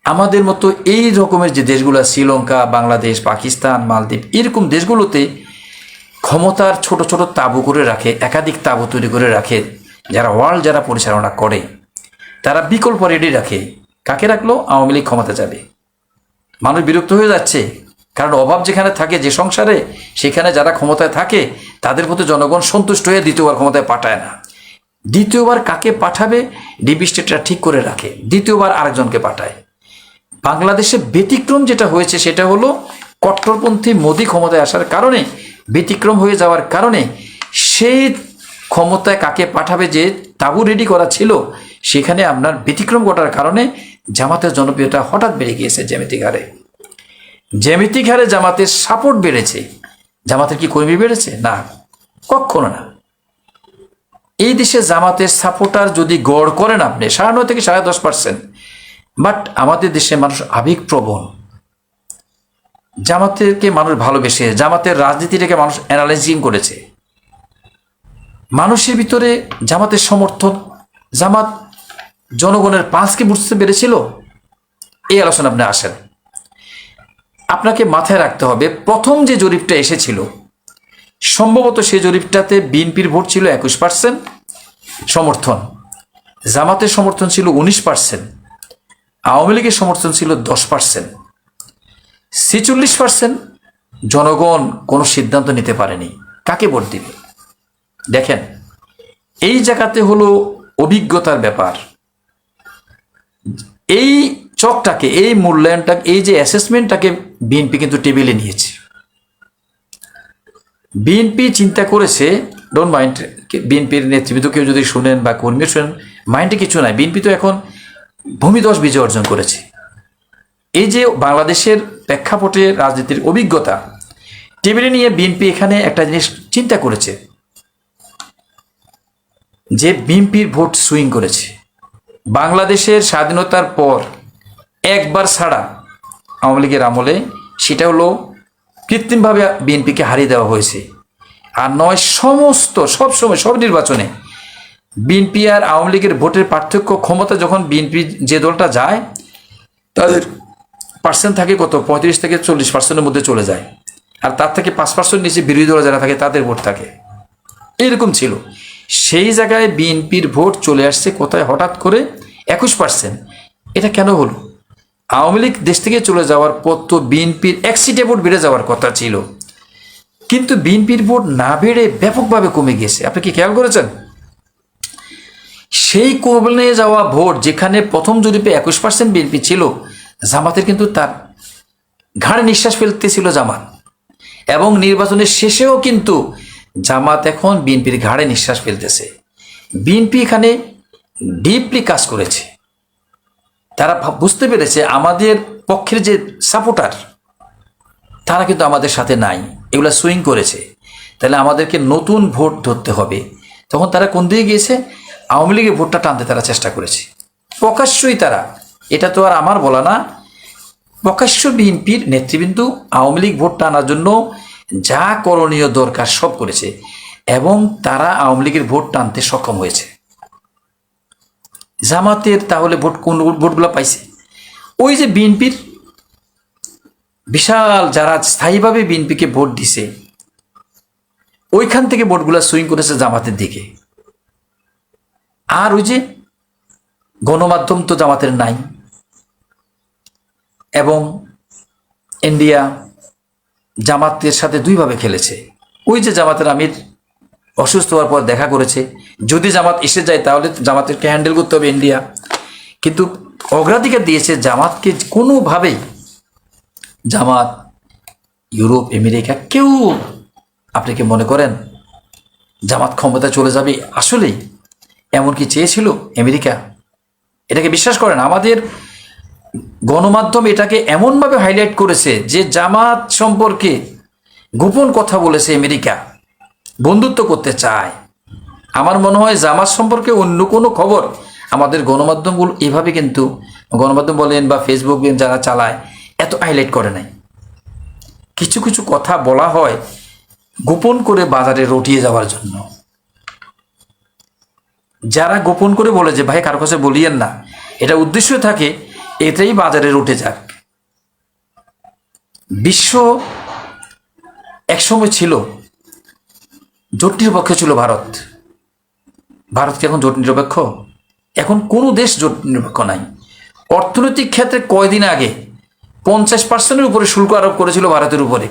আমাদের মতো এই রকমের যে দেশগুলো, শ্রীলঙ্কা, বাংলাদেশ, পাকিস্তান, মালদ্বীপ, এরকম দেশগুলোতে ক্ষমতার ছোট ছোট তাঁবু করে রাখে, একাধিক তাঁবু তৈরি করে রাখে যারা ওয়ার্ল্ড যারা পরিচালনা করে, তারা বিকল্প রেডি রাখে। কাকে রাখলো? আওয়ামী লীগ ক্ষমতা যাবে। মানুষ বিরক্ত হয়ে যাচ্ছে, কারণ অভাব যেখানে থাকে যে সংসারে, সেখানে যারা ক্ষমতায় থাকে তাদের প্রতি জনগণ সন্তুষ্ট হয়ে দ্বিতীয়বার ক্ষমতায় পাঠায় না। দ্বিতীয়বার কাকে পাঠাবে ডিবি স্টেটরা ঠিক করে রাখে, দ্বিতীয়বার আরেকজনকে পাঠায়। বাংলাদেশে ব্যতিক্রম যেটা হয়েছে সেটা হলো কট্টরপন্থী মোদি ক্ষমতায় আসার কারণে, ব্যতিক্রম হয়ে যাওয়ার কারণে সেই ক্ষমতায় কাকে পাঠাবে যে তাবু রেডি করা ছিল, সেখানে আপনার ব্যতিক্রম ঘটার কারণে জামাতের জনপ্রিয়তা হঠাৎ বেড়ে গিয়েছে জ্যামিতিক হারে। জ্যামিতিক হারে জামাতের সাপোর্ট বেড়েছে। জামাতের কি কর্মী বেড়েছে? না, কখনো না। এই দেশে জামাতের সাপোর্টার যদি গড় করেন আপনি 9.5 থেকে 10.5%, বাট আমাদের দেশে মানুষ আবেগপ্রবণ। জামাতেরকে মানুষ ভালোবেসে, জামাতের রাজনীতিটাকে মানুষ অ্যানালাইজিং করেছে। মানুষের ভিতরে জামাতের সমর্থন, জামাত জনগণের পাঁচকে বুঝতে পেরেছিল। এই আলোচনা আপনি আসেন। আপনাকে মাথায় রাখতে হবে, প্রথম যে জরিপটা এসেছিল সম্ভবত সেই জরিপটাতে বিএনপির ভোট ছিল 21% সমর্থন, জামাতের সমর্থন ছিল 19%, আওয়ামী লীগের সমর্থন ছিল 10%। 46% জনগণ কোনো সিদ্ধান্ত নিতে পারেনি কাকে ভোট দিবে। দেখেন, এই জায়গাতে হলো অভিজ্ঞতার ব্যাপার। এই চকটাকে, এই মূল্যায়নটাকে, এই যে অ্যাসেসমেন্টটাকে বিএনপি কিন্তু টেবিলে নিয়েছে। বিএনপি চিন্তা করেছে, ডোন্ট মাইন্ড, বিএনপির নেতৃবৃন্দ কেউ যদি শুনেন বা কর্মী শুনেন, মাইন্ডে কিছু নাই। বিএনপি তো এখন ভূমিধস বিজয় অর্জন করেছে। এই যে বাংলাদেশের প্রেক্ষাপটে রাজনীতির অভিজ্ঞতা টেবিলে নিয়ে বিএনপি এখানে একটা জিনিস চিন্তা করেছে, যে বিএনপির ভোট সুইং করেছে। বাংলাদেশের স্বাধীনতার পর একবার ছাড়া আওয়ামী লীগের আমলে, সেটা হলো কৃত্রিমভাবে বিএনপিকে হারিয়ে দেওয়া হয়েছে। আর নয়, সবসময় সব নির্বাচনে বিএনপি আর আওয়ামী লীগের ভোটের পার্থক্য, ক্ষমতা যখন বিএনপি যে দলটা যায় তাদের পার্সেন্ট থাকে কত, 35 থেকে 40%-এর মধ্যে চলে যায়। আর তার থেকে 5% নিচে বিরোধী দল যারা থাকে তাদের ভোট থাকে। এরকম ছিল। সেই জায়গায় বিএনপির ভোট চলে আসছে কোথায়, হঠাৎ করে 21%। এটা কেন হলো? আওয়ামী লীগ দেশ থেকে চলে যাওয়ার পর তো বিএনপির 1 সিটে ভোট বেড়ে যাওয়ার কথা ছিল, কিন্তু বিএনপির ভোট না বেড়ে ব্যাপকভাবে কমে গিয়েছে। আপনি কি খেয়াল করেছেন? সেই কমে যাওয়া ভোট, যেখানে প্রথম জরিপে 21% বিএনপি ছিল, জামাতের কিন্তু তার ঘাড়ে নিঃশ্বাস ফেলতেছিল জামাত। এবং নির্বাচনের শেষেও কিন্তু জামাত এখন বিএনপির ঘাড়ে নিঃশ্বাস ফেলতেছে। বিএনপি এখানে ডিপলি কাজ করেছে। তারা বুঝতে পেরেছে আমাদের পক্ষের যে সাপোর্টার, তারা কিন্তু আমাদের সাথে নাই, এগুলা সুইং করেছে। তাহলে আমাদেরকে নতুন ভোট ধরতে হবে। তখন তারা কোন দিকে গিয়েছে? আওয়ামী লীগের ভোটটা টানতে তারা চেষ্টা করেছে প্রকাশ্যই। তারা, এটা তো আর আমার বলা না, প্রকাশ্য বিএনপির নেতৃবৃন্দ আওয়ামী লীগ ভোট টানার জন্য যা করণীয় দরকার সব করেছে, এবং তারা আওয়ামী লীগের ভোট টানতে সক্ষম হয়েছে। জামাতের তাহলে ভোট, কোন ভোটগুলো পাইছে? ওই যে বিএনপির বিশাল যারা স্থায়ীভাবে বিএনপিকে ভোট দিছে ওইখান থেকে ভোটগুলা সুইং করেছে জামাতের দিকে। আর ওই যে গণমাধ্যম তো জামাতের নাই, এবং ইন্ডিয়া জামাতের সাথে দুইভাবে খেলেছে। ওই যে জামাতের আমির অসুস্থ হওয়ার পর দেখা করেছে, যদি জামাত এসে যায় তাহলে জামাতেরকে হ্যান্ডেল করতে হবে ইন্ডিয়া, কিন্তু অগ্রাধিকার দিয়েছে জামাতকে। কোনোভাবেই জামাত, ইউরোপ, আমেরিকা কেউ, আপনি কি মনে করেন জামাত ক্ষমতা চলে যাবে? আসলেই এমন কি চেয়েছিল আমেরিকা? এটাকে বিশ্বাস করেন? আমাদের গণমাধ্যম এটাকে এমনভাবে হাইলাইট করেছে যে জামাত সম্পর্কে গোপন কথা বলেছে আমেরিকা, বন্ধুত্ব করতে চায়। আমার মনে হয় জামাত সম্পর্কে অন্য কোনো খবর আমাদের গণমাধ্যমগুলো এভাবে, কিন্তু গণমাধ্যম বলেন বা ফেসবুক যারা চালায়, এত হাইলাইট করে নাই। কিছু কিছু কথা বলা হয় গোপন করে বাজারে রটিয়ে যাওয়ার জন্য। যারা গোপন করে বলে যে ভাই কারো কাছে বলিয়েন না, এটা উদ্দেশ্য থাকে এটাই বাজারে উঠে যাক। বিশ্ব একসময় ছিল জোট নিরপেক্ষ ছিল ভারত। ভারত কি এখন জোট নিরপেক্ষ? এখন কোনো দেশ জোট নিরপেক্ষ নাই। অর্থনৈতিক ক্ষেত্রে কয়দিন আগে 50% উপরে শুল্ক আরোপ করেছিল ভারতের উপরে,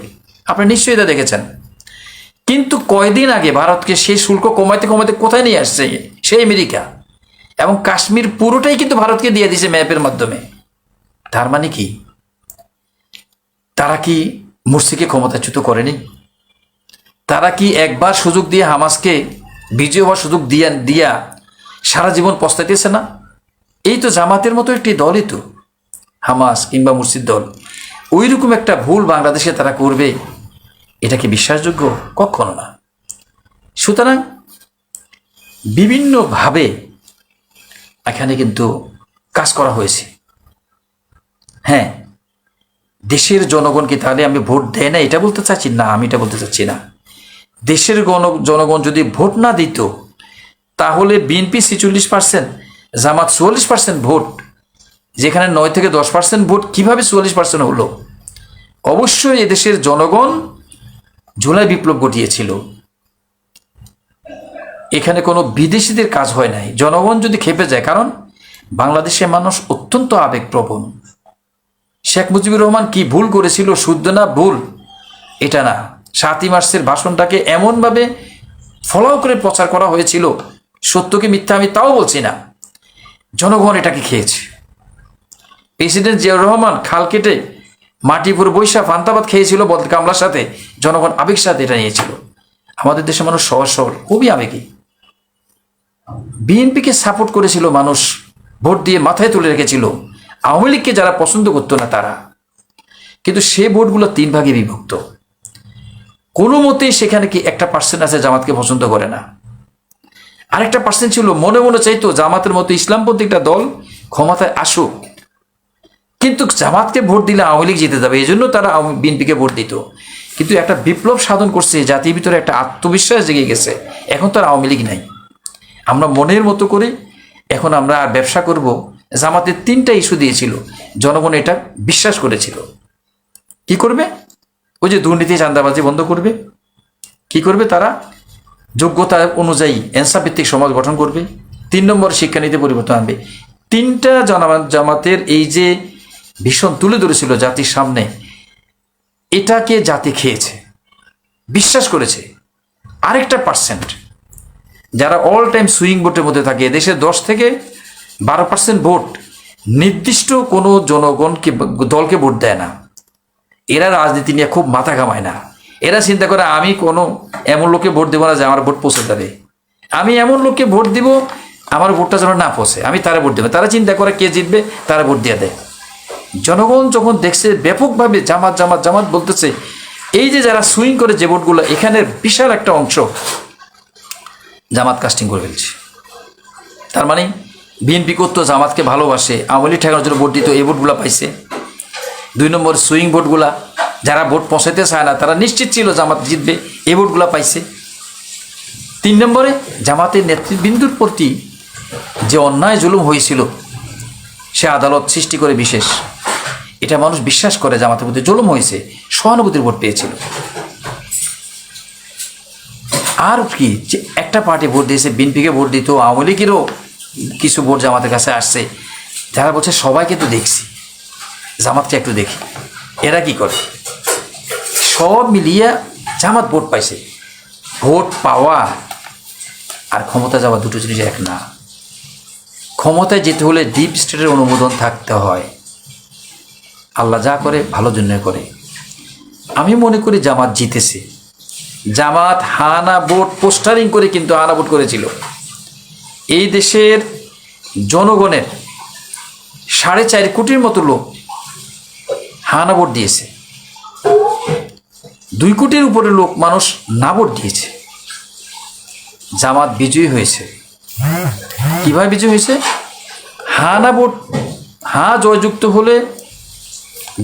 আপনি নিশ্চয়ই এটা দেখেছেন। কিন্তু কয়দিন আগে ভারতকে সেই শুল্ক কমাইতে কমাইতে কোথায় নিয়ে আসছে? সেই আমেরিকা। এবং কাশ্মীর পুরোটাই কিন্তু ভারতকে দিয়ে দিয়েছে ম্যাপের মাধ্যমে। তার মানে কি তারা কি মুরসিকে ক্ষমতাচ্যুত করেনি? তারা কি একবার সুযোগ দিয়ে হামাসকে বিজয় হওয়ার সুযোগ দিয়া সারা জীবন পস্তাইতেছে না? এই তো জামাতের মতো একটি দলই তো হামাস কিংবা মুরসির দল। ওই রকম একটা ভুল বাংলাদেশে তারা করবে, এটা কি বিশ্বাসযোগ্য? কখনো না। সুতরাং বিভিন্নভাবে এখানে কিন্তু কাজ করা হয়েছে। হ্যাঁ, দেশের জনগণকে তাহলে আমি ভোট দেয় না এটা বলতে চাচ্ছি না, আমি এটা বলতে চাচ্ছি না। দেশের জনগণ যদি ভোট না দিত তাহলে বিএনপি 46%, জামাত 44% ভোট, যেখানে 9 থেকে 10% ভোট কিভাবে 44% হলো? অবশ্যই এদেশের জনগণ জুলাই বিপ্লব ঘটিয়েছিল। এখানে কোনো বিদেশিদের কাজ হয় নাই। জনগণ যদি খেপে যায়, কারণ বাংলাদেশের মানুষ অত্যন্ত আবেগপ্রবণ। শেখ মুজিবুর রহমান কি ভুল করেছিল, শুদ্ধ না ভুল এটা না, 7ই মার্চের ভাষণটাকে এমনভাবে ফলো করে প্রচার করা হয়েছিল, সত্যকে মিথ্যা আমি তাও বলছি না, জনগণ এটাকে খেয়েছে। প্রেসিডেন্ট জিয়াউর রহমান খাল কেটে মাটি পুরো বৈশা ফান্তাবাদ খেয়েছিল বলতে কামলার সাথে, জনগণ আবেগের সাথে এটা নিয়েছিল। আমাদের দেশের মানুষ সহজ সরল, খুবই আবেগী। বিএনপিকে সাপোর্ট করেছিল মানুষ, ভোট দিয়ে মাথায় তুলে রেখেছিল। আওয়ামী লীগকে যারা পছন্দ করতো না তারা, কিন্তু সে ভোটগুলো 3 ভাগে বিভক্ত। কোনো মতেই সেখানে কি একটা পার্সেন্ট আছে জামাতকে পছন্দ করে না, আরেকটা পার্সেন্ট ছিল মনে মনে চাইতো জামাতের মতো ইসলামপন্থী একটা দল ক্ষমতায় আসুক, কিন্তু জামাতকে ভোট দিলে আওয়ামী লীগ জিতে যাবে, এই জন্য তারা বিএনপিকে ভোট দিত। কিন্তু একটা বিপ্লব সাধন করছে, জাতির ভিতরে একটা আত্মবিশ্বাস জেগে গেছে, এখন তো আর আওয়ামী লীগ নাই। আমরা মনের মতো করে এখন আমরা আর ব্যবসা করব। জামাতের 3টা ইস্যু দিয়েছিল, জনগণ এটা বিশ্বাস করেছিল। কি করবে? ওই যে দুর্নীতি চাঁদাবাজি বন্ধ করবে। কি করবে তারা? যোগ্যতা অনুযায়ী এনসাফ ভিত্তিক সমাজ গঠন করবে। 3 নম্বর শিক্ষানীতি পরিবর্তন আনবে। 3টা জামাতের এই যে ভীষণ তুলে ধরেছিল জাতির সামনে, এটাকে জাতি খেয়েছে, বিশ্বাস করেছে। আরেকটা পার্সেন্ট যারা অল টাইম সুইং ভোটের মধ্যে থাকে, দেশে 10 থেকে 12% ভোট নির্দিষ্ট কোনো জনগণকে দলকে ভোট দেয় না। এরা রাজনীতি নিয়ে খুব মাথা ঘামায় না। এরা চিন্তা করে আমি কোনো এমন লোকে ভোট দেবো না যে আমার ভোট পৌঁছে যাবে, আমি এমন লোককে ভোট দিব আমার ভোটটা যেন না পৌঁছে, আমি তারা ভোট দেবো। তারা চিন্তা করে কে জিতবে তারা ভোট দিয়ে দেয়। জনগণ যখন দেখছে ব্যাপকভাবে জামাত জামাত জামাত বলতেছে, এই যে যারা সুইং করে যে ভোটগুলো, এখানের বিশাল একটা অংশ জামাত কাস্টিং করে ফেলছে। তার মানে বিএনপি করতো জামাতকে ভালোবাসে, আওয়ামী লীগ ঠেকানোর জন্য ভোট দিত, এই ভোটগুলো পাইছে। 2 নম্বর সুইং ভোটগুলা, যারা ভোট পৌঁছাইতে চায় না তারা নিশ্চিত ছিল জামাত জিতবে, এই ভোটগুলো পাইছে। 3 নম্বরে জামাতের নেতৃবৃন্দুর প্রতি যে অন্যায় জুলুম হয়েছিল, সে আদালত সৃষ্টি করে বিশেষ, এটা মানুষ বিশ্বাস করে জামাতের প্রতি জুলুম হয়েছে, সহানুভূতির ভোট পেয়েছিল। আর কি, যে একটা পার্টি ভোট দিয়েছে, বিএনপিকে ভোট দিত, আওয়ামী লীগেরও কিছু ভোট জামাতের কাছে আসছে, যারা বলছে সবাইকে তো দেখছি, জামাতকে একটু দেখি। এরা কি করে, সব মিলিয়ে জামাত ভোট পাইছে। ভোট পাওয়া আর ক্ষমতা যাওয়া দুটো জিনিস এক না। ক্ষমতায় যেতে হলে ডিপ স্টেটের অনুমোদন থাকতে হয়। আল্লাহ যা করে ভালোর জন্য করে। আমি মনে করি জামাত জিতেছে। জামাত হানা ভোট পোস্টারিং করে কিন্তু হানা ভোট করেছিল। এই দেশের জনগণের 4.5 কোটির মতো লোক হানা ভোট দিয়েছে। 2 কোটির উপরে লোক মানুষ না ভোট দিয়েছে। জামাত বিজয়ী হয়েছে। কিভাবে বিজয়ী হয়েছে? হানা ভোট, হ্যাঁ জয়যুক্ত হলে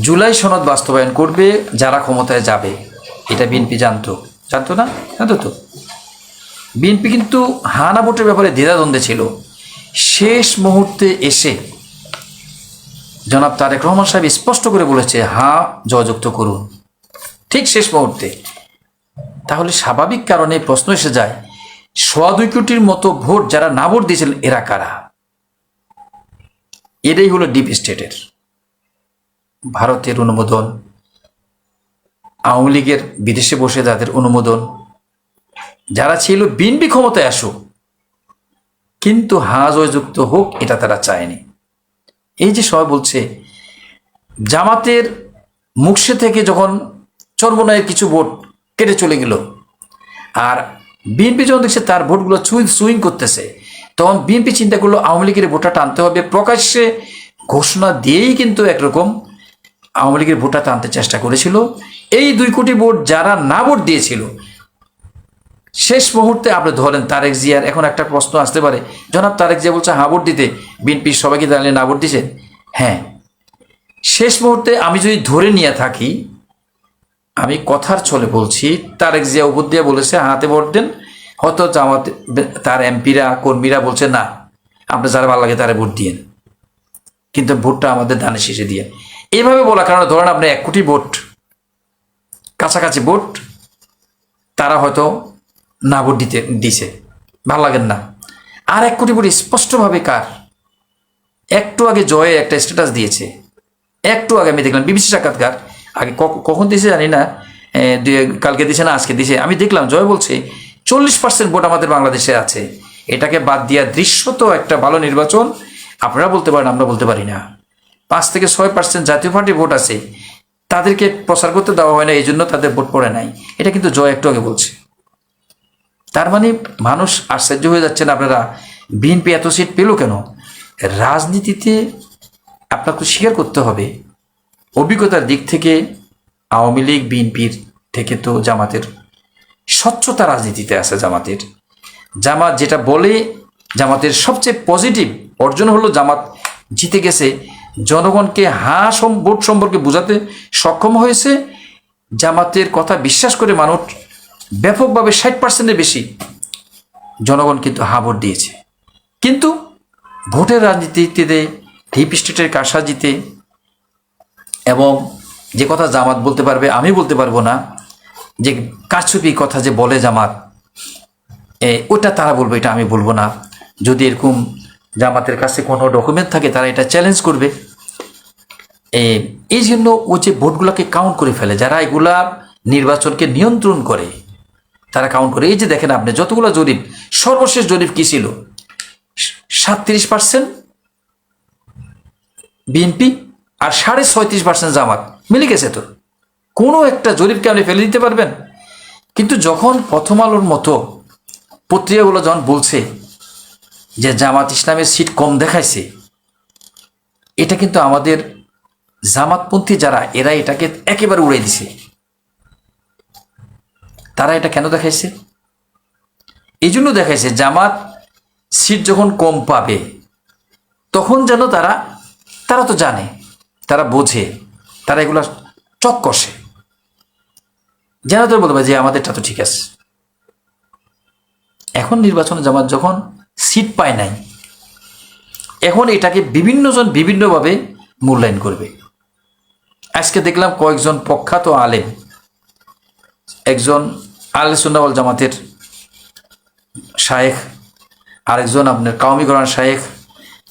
জুলাই সনদ বাস্তবায়ন করবে যারা ক্ষমতায় যাবে। এটা বিএনপি জানতো না? জানতো তো। বিএনপি কিন্তু হানা ভোটের ব্যাপারে দ্বিধাদ্বন্দ্বে ছিল। শেষ মুহূর্তে এসে জনাব তারেক রহমান সাহেব স্পষ্ট করে বলেছে, হ্যাঁ জয়যুক্ত করুন, ঠিক শেষ মুহূর্তে। তাহলে স্বাভাবিক কারণে প্রশ্ন এসে যায়, 2.25 কোটির মতো ভোট যারা না ভোট দিয়েছিলেন এরা কারা? এটাই হলো ডিপ স্টেটের, ভারতের অনুমোদন, আওয়ামী লীগের বিদেশে বসে যাদের অনুমোদন, যারা ছিল বিএনপি ক্ষমতায় আসুক কিন্তু হ্যাঁ জয়যুক্ত হোক, এটা তারা চায়নি। এই যে সবাই বলছে, জামাতের মুখে থেকে যখন চরমনায়ের কিছু ভোট কেটে চলে গেল, আর বিএনপি যখন দেখছে তার ভোটগুলো সুইং করতেছে, তখন বিএনপি চিন্তা করলো আওয়ামী লীগের ভোটটা টানতে হবে। প্রকাশ্যে ঘোষণা দিয়েই কিন্তু একরকম আওয়ামী লীগের ভোটটা টানতে চেষ্টা করেছিল। এই 2 কোটি ভোট যারা না ভোট দিয়েছিল, শেষ মুহূর্তে আপনি ধরেন তারেক জিয়ার, এখন একটা প্রশ্ন আসতে পারে, জনাব তারেক জিয়া বলছে হ্যাঁ ভোট দিতে, বিএনপির সবাইকে দাঁড়িয়ে না ভোট দিছে। হ্যাঁ, শেষ মুহূর্তে আমি যদি ধরে নিয়ে থাকি, আমি কথার ছলে বলছি, তারেক জিয়া উপর দিয়ে বলেছে হাতে ভোট দেন, হয়তো জামাত তার এমপিরা কর্মীরা বলছে না, আপনি যারা ভালো লাগে তারা ভোট দিয়েন, কিন্তু ভোটটা আমাদের ধানের শেষে দিয়ে। এইভাবে বলা কারণে ধরেন আপনি 1 কোটি ভোট, কাছাকাছি ভোট তারা হয়তো না ভোট দিছে, ভালো লাগেন না। আর 1 কোটি ভোট স্পষ্টভাবে কার? একটু আগে জয়ে একটা স্ট্যাটাস দিয়েছে, একটু আগে আমি দেখলাম বিবিসি সাক্ষাৎকার, আগে কখন দিয়েছে জানি না, কালকে দিছে না আজকে দিছে, আমি দেখলাম জয় বলছে 40% ভোট আমাদের বাংলাদেশে আছে। এটাকে বাদ দিয়া দৃশ্যত একটা ভালো নির্বাচন, আপনারা বলতে পারেন, আমরা বলতে পারি না। 5 থেকে 6% জাতীয় পার্টি ভোট আছে, তাদেরকে প্রচার করতে দেওয়া হয় না, এই জন্য তাদের ভোট পড়ে নাই। এটা কিন্তু জয় একটু আগে বলছে। তার মানে মানুষ আশ্চর্য হয়ে যাচ্ছেন, আপনারা বিএনপি এত সিট পেল কেন? রাজনীতিতে আপনাকে স্বীকার করতে হবে, অভিজ্ঞতার দিক থেকে আওয়ামী লীগ বিএনপির থেকে তো জামাতের স্বচ্ছতা রাজনীতিতে আছে। জামাত যেটা বলে, জামাতের সবচেয়ে পজিটিভ অর্জন হলো জামাত জিতে গেছে, জনগণকে হ্যাঁ ভোট সম্পর্কে বোঝাতে সক্ষম হয়েছে। জামাতের কথা বিশ্বাস করে মানুষ ব্যাপকভাবে 60%-এর বেশি জনগণ কিন্তু হ্যাঁ ভোট দিয়েছে। কিন্তু ভোটের রাজনীতিতে ডিপ স্টেটের কারসাজিতে, এবং যে কথা জামাত বলতে পারবে আমি বলতে পারবো না, যে কারচুপি কথা যে বলে জামাত, ওটা তারা বলবে, এটা আমি বলবো না। যদি এরকম জামাতের কাছে কোনো ডকুমেন্ট থাকে তারা এটা চ্যালেঞ্জ করবে। এই জন্য ও যে ভোটগুলোকে কাউন্ট করে ফেলে, যারা এগুলা নির্বাচনকে নিয়ন্ত্রণ করে তারা কাউন্ট করে। এই যে দেখেন আপনি যতগুলো জরিপ, সর্বশেষ জরিপ কি ছিল? 37% বিএনপি আর 36.5% জামাত, মিলে গেছে। তো কোনো একটা জরিপকে আপনি ফেলে দিতে পারবেন? কিন্তু যখন প্রথম আলোর মতো পত্রিকাগুলো যখন বলছে যে জামাত ইসলামের সিট কম দেখাইছে, এটা কিন্তু আমাদের জামাতপন্থী যারা, এরা এটাকে একেবারে উড়িয়ে দিছে। তারা এটা কেন দেখাইছে? এই জন্য দেখাইছে, জামাত সিট যখন কম পাবে তখন যেন তারা তো জানে, তারা বোঝে, তারা এগুলা চক কষে, যেন তো বলতে পারে যে আমাদেরটা তো ঠিক আছে। এখন নির্বাচনে জামাত যখন সিট পায় নাই, এখন এটাকে বিভিন্ন জন বিভিন্নভাবে মূল্যায়ন করবে। আজকে দেখলাম কয়েকজন প্রখ্যাত আলেম, একজন আহলে সুন্নাহ ওয়াল জামাতের শায়েখ, আরেকজন আপনার কাওমিগণের শায়েখ,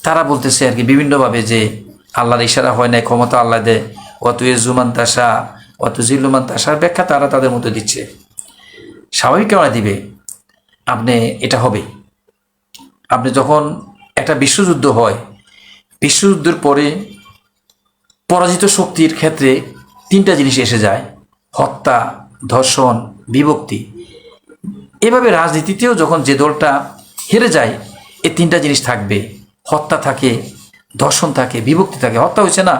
তারা বলতেছে আর কি বিভিন্নভাবে যে আল্লাহর ইশারা হয় না, ক্ষমতা আল্লাহ দেয়, অত ইজুমান তাসা অত জিল্লুমান তাসার ব্যাখ্যা তারা তাদের মধ্যে দিচ্ছে। স্বাভাবিক কেমন দিবে? আপনি এটা হবে, আপনি যখন একটা বিশ্বযুদ্ধ হয়, বিশ্বযুদ্ধের পরে পরাজিত শক্তির ক্ষেত্রে তিনটা জিনিস এসে যায়: হত্যা, ধর্ষণ, বিভক্তি। এভাবে রাজনীতিতেও যখন যে দলটা হেরে যায়, এই তিনটা জিনিস থাকবে: হত্যা থাকে, ধর্ষণ থাকে, বিভক্তি থাকে। হত্যা হয়েছে না,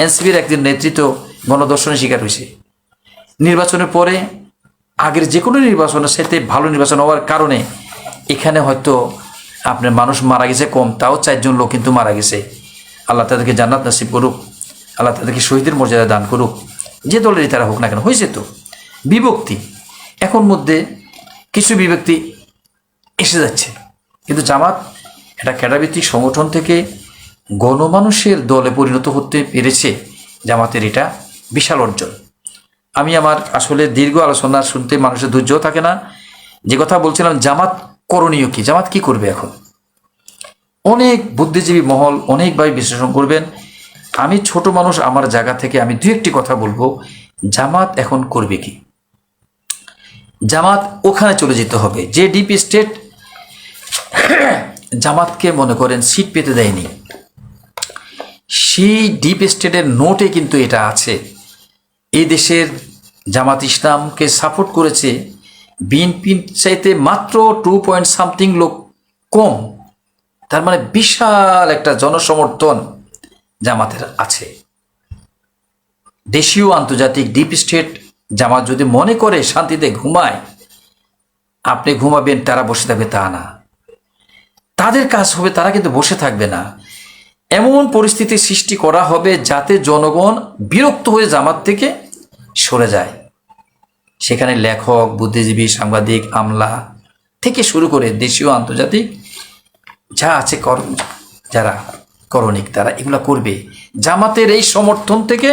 এনসিপির একদিন নেতৃত্ব গণধর্ষণের শিকার হয়েছে। নির্বাচনের পরে আগের যে কোনো নির্বাচনের সাথে ভালো নির্বাচন হওয়ার কারণে এখানে হয়তো আপনার মানুষ মারা গেছে কম, তাও 4 জন লোক কিন্তু মারা গেছে। আল্লাহ তাদেরকে জান্নাত নসিব করুক, আল্লাহ তাদেরকে শহীদের মর্যাদা দান করুক, যে দলেরই তারা হোক না কেন। হয়েছে তো বিভক্তি, এখন মধ্যে কিছু বিভক্তি এসে যাচ্ছে, কিন্তু জামাত এটা ক্যাডারভিত্তিক সংগঠন থেকে গণমানুষের দলে পরিণত হতে পেরেছে। জামাতের এটা বিশাল অর্জন। আমি আমার আসলে দীর্ঘ আলোচনা শুনতে মানুষের ধৈর্য থাকে না। যে কথা বলছিলাম, জামাত করণীয় কি, জামাত কি করবে এখন, অনেক বুদ্ধিজীবী মহল অনেকভাবে বিশ্লেষণ করবেন। আমি ছোট মানুষ, আমার জায়গা থেকে আমি দু একটি কথা বলবো। জামাত এখন করবে কি? জামাত ওখানে চলে যেতে হবে যে ডিপ স্টেট জামাতকে মনে করেন সিট পেতে দেয়নি, সেই ডিপ স্টেটের নোটে কিন্তু এটা আছে। এই দেশের জামাত ইসলামকে সাপোর্ট করেছে বিএনপির চাইতে মাত্র 2 লোক কম। তার মানে বিশাল একটা জনসমর্থন জামাতের আছে। দেশীয় আন্তর্জাতিক ডিপ স্টেট জামাত যদি মনে করে শান্তিতে ঘুমায়, আপনি ঘুমাবেন, তারা বসে থাকবে তা না, তাদের কাজ হবে, তারা কিন্তু বসে থাকবে না। এমন পরিস্থিতি সৃষ্টি করা হবে যাতে জনগণ বিরক্ত হয়ে জামাত থেকে সরে যায়। সেখানে লেখক, বুদ্ধিজীবী, সাংবাদিক, আমলা থেকে শুরু করে দেশীয় আন্তর্জাতিক যা আছে যারা করণিক, তারা এগুলা করবে। জামাতের এই সমর্থন থেকে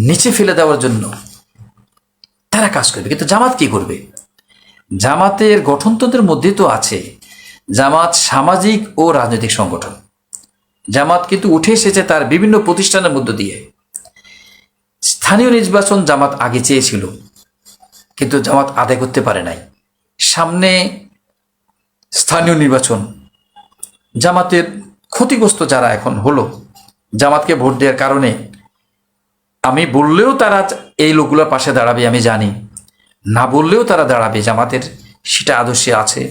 নিচে ফেলে দেওয়ার জন্য তারা কাজ করবে। কিন্তু জামাত কি করবে? জামাতের গঠনতন্ত্রের মধ্যে তো আছে জামাত সামাজিক ও রাজনৈতিক সংগঠন। জামাত কিন্তু উঠে এসেছে তার বিভিন্ন প্রতিষ্ঠানের মধ্য দিয়ে। স্থানীয় নির্বাচন জামাত আগে চেয়েছিল, কিন্তু জামাত আদায় করতে পারে নাই। সামনে স্থানীয় নির্বাচন, জামাতের ক্ষতিগ্রস্ত যারা এখন হলো জামাতকে ভোট দেওয়ার কারণে, আমি বললেও তারা এই লোকগুলোর পাশে দাঁড়াবে, আমি জানি, না বললেও তারা দাঁড়াবে। জামাতের সেটা আদর্শে আছে।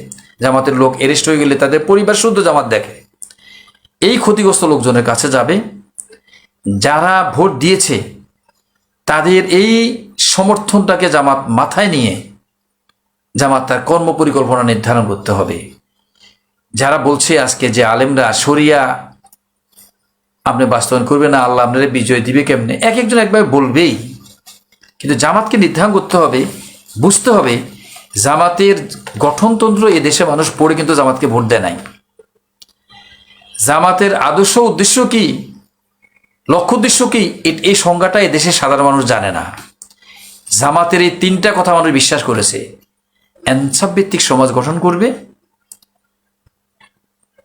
জামাতের লোক অ্যারেস্ট হয়ে গেলে তাদের পরিবার শুদ্ধ জামাত দেখে। এই ক্ষতিগ্রস্ত লোকজনের কাছে যাবে, যারা ভোট দিয়েছে তাদের এই সমর্থনটাকে জামাত মাথায় নিয়ে জামাত তার কর্মপরিকল্পনা নির্ধারণ করতে হবে। যারা বলছে আজকে যে আলেমরা শরিয়া আপনি বাস্তবায়ন করবে না, আল্লাহ আপনার বিজয় দিবে কেমনে, এক একজন একভাবে বলবেই, কিন্তু জামাতকে নির্ধারণ করতে হবে, বুঝতে হবে জামাতের গঠনতন্ত্র এ দেশে মানুষ পড়ে কিন্তু জামাতকে ভোট দেয় নাই। জামাতের আদর্শ উদ্দেশ্য কি, লক্ষ্য উদ্দেশ্য কি, এই সংজ্ঞাটা এ দেশের সাধারণ মানুষ জানে না। জামাতের এই 3টা কথা মানুষ বিশ্বাস করেছে: ইনসাফ ভিত্তিক সমাজ গঠন করবে,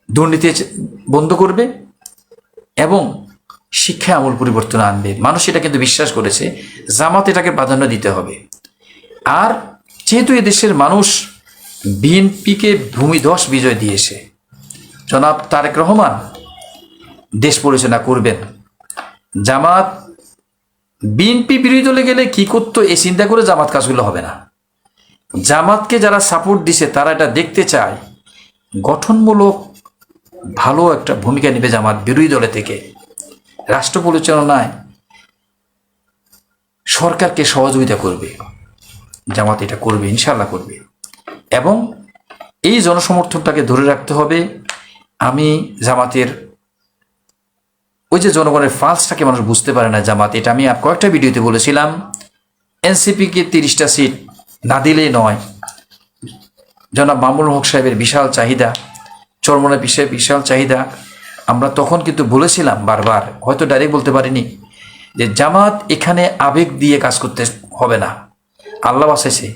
দুর্নীতি বন্ধ করবে এবং শিক্ষায় আমূল পরিবর্তন আনবে। মানুষ এটা কিন্তু বিশ্বাস করেছে, জামাত এটাকে প্রাধান্য দিতে হবে। আর যেহেতু এদেশের মানুষ বিএনপিকে ভূমিধস বিজয় দিয়েছে, জনাব তারেক রহমান দেশ পরিচালনা করবেন। জামাত বিএনপি বিরোধী দলে গেলে কি করতো এই চিন্তা করে জামাত কাজগুলো হবে না। জামাতকে যারা সাপোর্ট দিছে তারা এটা দেখতে চায় গঠনমূলক ভালো একটা ভূমিকা নেবে জামাত বিরোধী দলে থেকে। রাষ্ট্র পরিচালনায় সরকারকে সহযোগিতা করবে, জামাত এটা করবে, ইনশাল্লাহ করবে। এবং এই জনসমর্থনটাকে ধরে রাখতে হবে। আমি জামাতের ওই যে জনগণের ফালসটাকে মানুষ বুঝতে পারে না জামাত, এটা আমি কয়েকটা ভিডিওতে বলেছিলাম। এনসিপিকে 30টা সিট না দিলেই নয়। জনাব মামুনুল হক সাহেবের বিশাল চাহিদা, চরমনের বিষয়ে বিশাল চাহিদা। আমরা তখন কিন্তু বলেছিলাম বারবার, হয়তো ডাইরেক্ট বলতে পারিনি, যে জামাত এখানে আবেগ দিয়ে কাজ করতে হবে না। আল্লাহ বাসাইছে,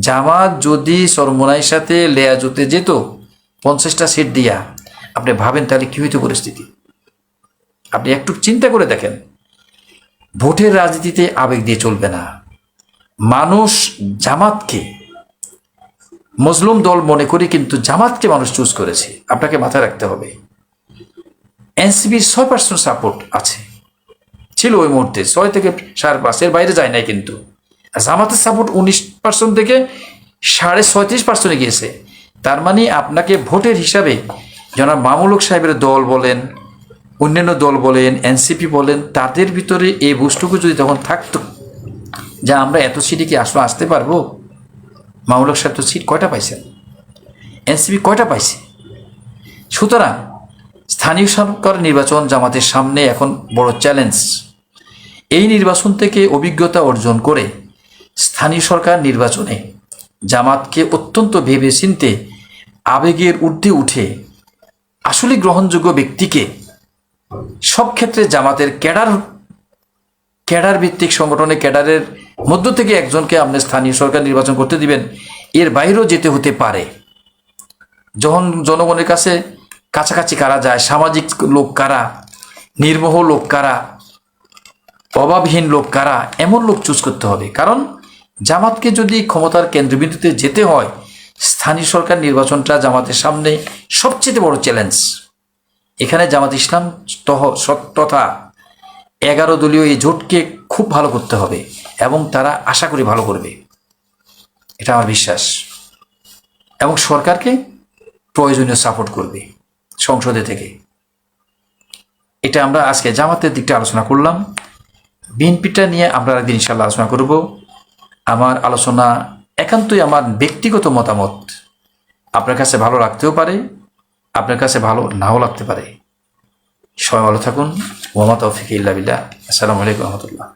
জামাত যদি চরমোনাইর সাথে লেয়া জুতে যেত 50টা সিট দিয়া, আপনি ভাবেন তাহলে কি হইতো পরিস্থিতি। আপনি একটু চিন্তা করে দেখেন, ভোটের রাজনীতিতে আবেগ দিয়ে চলবে না। মানুষ জামাতকে মজলুম দল মনে করে কিন্তু জামাতকে মানুষ চুজ করেছে, আপনাকে মাথায় রাখতে হবে। এনসিপির 6% সাপোর্ট আছে, ছিল ওই মুহূর্তে 6 থেকে 5.5, এর বাইরে যায় নাই। কিন্তু জামাতের সাপোর্ট 19% থেকে 36.5% গিয়েছে। তার মানে আপনাকে ভোটের হিসাবে জনাব মামুনুল হক সাহেবের দল বলেন, অন্যান্য দল বলেন, এনসিপি বলেন, তাদের ভিতরে এই বুঝটুকু যদি তখন থাকতো যে আমরা এত সিটে কি আসলে আসতে পারবো। মামুনুল হক সাহেব তো সিট কয়টা পাইছেন, এনসিপি কয়টা পাইছে। সুতরাং স্থানীয় সরকার নির্বাচন জামাতের সামনে এখন বড় চ্যালেঞ্জ। এই নির্বাচন থেকে অভিজ্ঞতা অর্জন করে স্থানীয় সরকার নির্বাচনে জামাতকে অত্যন্ত ভেবে চিনতে আবেগের ঊর্ধ্বে উঠে আসলে গ্রহণযোগ্য ব্যক্তিকে সব ক্ষেত্রে জামাতের ক্যাডার ভিত্তিক সংগঠনে ক্যাডারের মধ্য থেকে একজনকে আপনি স্থানীয় সরকার নির্বাচন করতে দিবেন। এর বাইরেও যেতে হতে পারে। যখন জনগণের কাছে কাছাকাছি কারা যায়, সামাজিক লোক কারা, নির্মোহ লোক কারা, অভাবহীন লোক কারা, এমন লোক চুজ করতে হবে। কারণ জামাতকে যদি ক্ষমতার কেন্দ্রবিন্দুতে যেতে হয়, স্থানীয় সরকার নির্বাচনটা জামাতের সামনে সবচেয়ে বড় চ্যালেঞ্জ। এখানে জামাত ইসলাম তথা 11 দলীয় এই জোটকে খুব ভালো করতে হবে এবং তারা আশা করি ভালো করবে, এটা আমার বিশ্বাস। এবং সরকারকে প্রয়োজনীয় সাপোর্ট করবে সংসদে থেকে। এটা আমরা আজকে জামাতের দিকটা আলোচনা করলাম। বিএনপিটা নিয়ে আমরা একদিন ইনশাল্লাহ আলোচনা করব। আমার আলোচনা একান্তই আমার ব্যক্তিগত মতামত, আপনার কাছে ভালো লাগতেও পারে, আপনার কাছে ভালো নাও লাগতে পারে। সবাই ভালো থাকুন। ওয়া মা তাওফিক ইল্লা বিল্লাহ। আসসালামু আলাইকুম ওয়া রাহমাতুল্লাহ।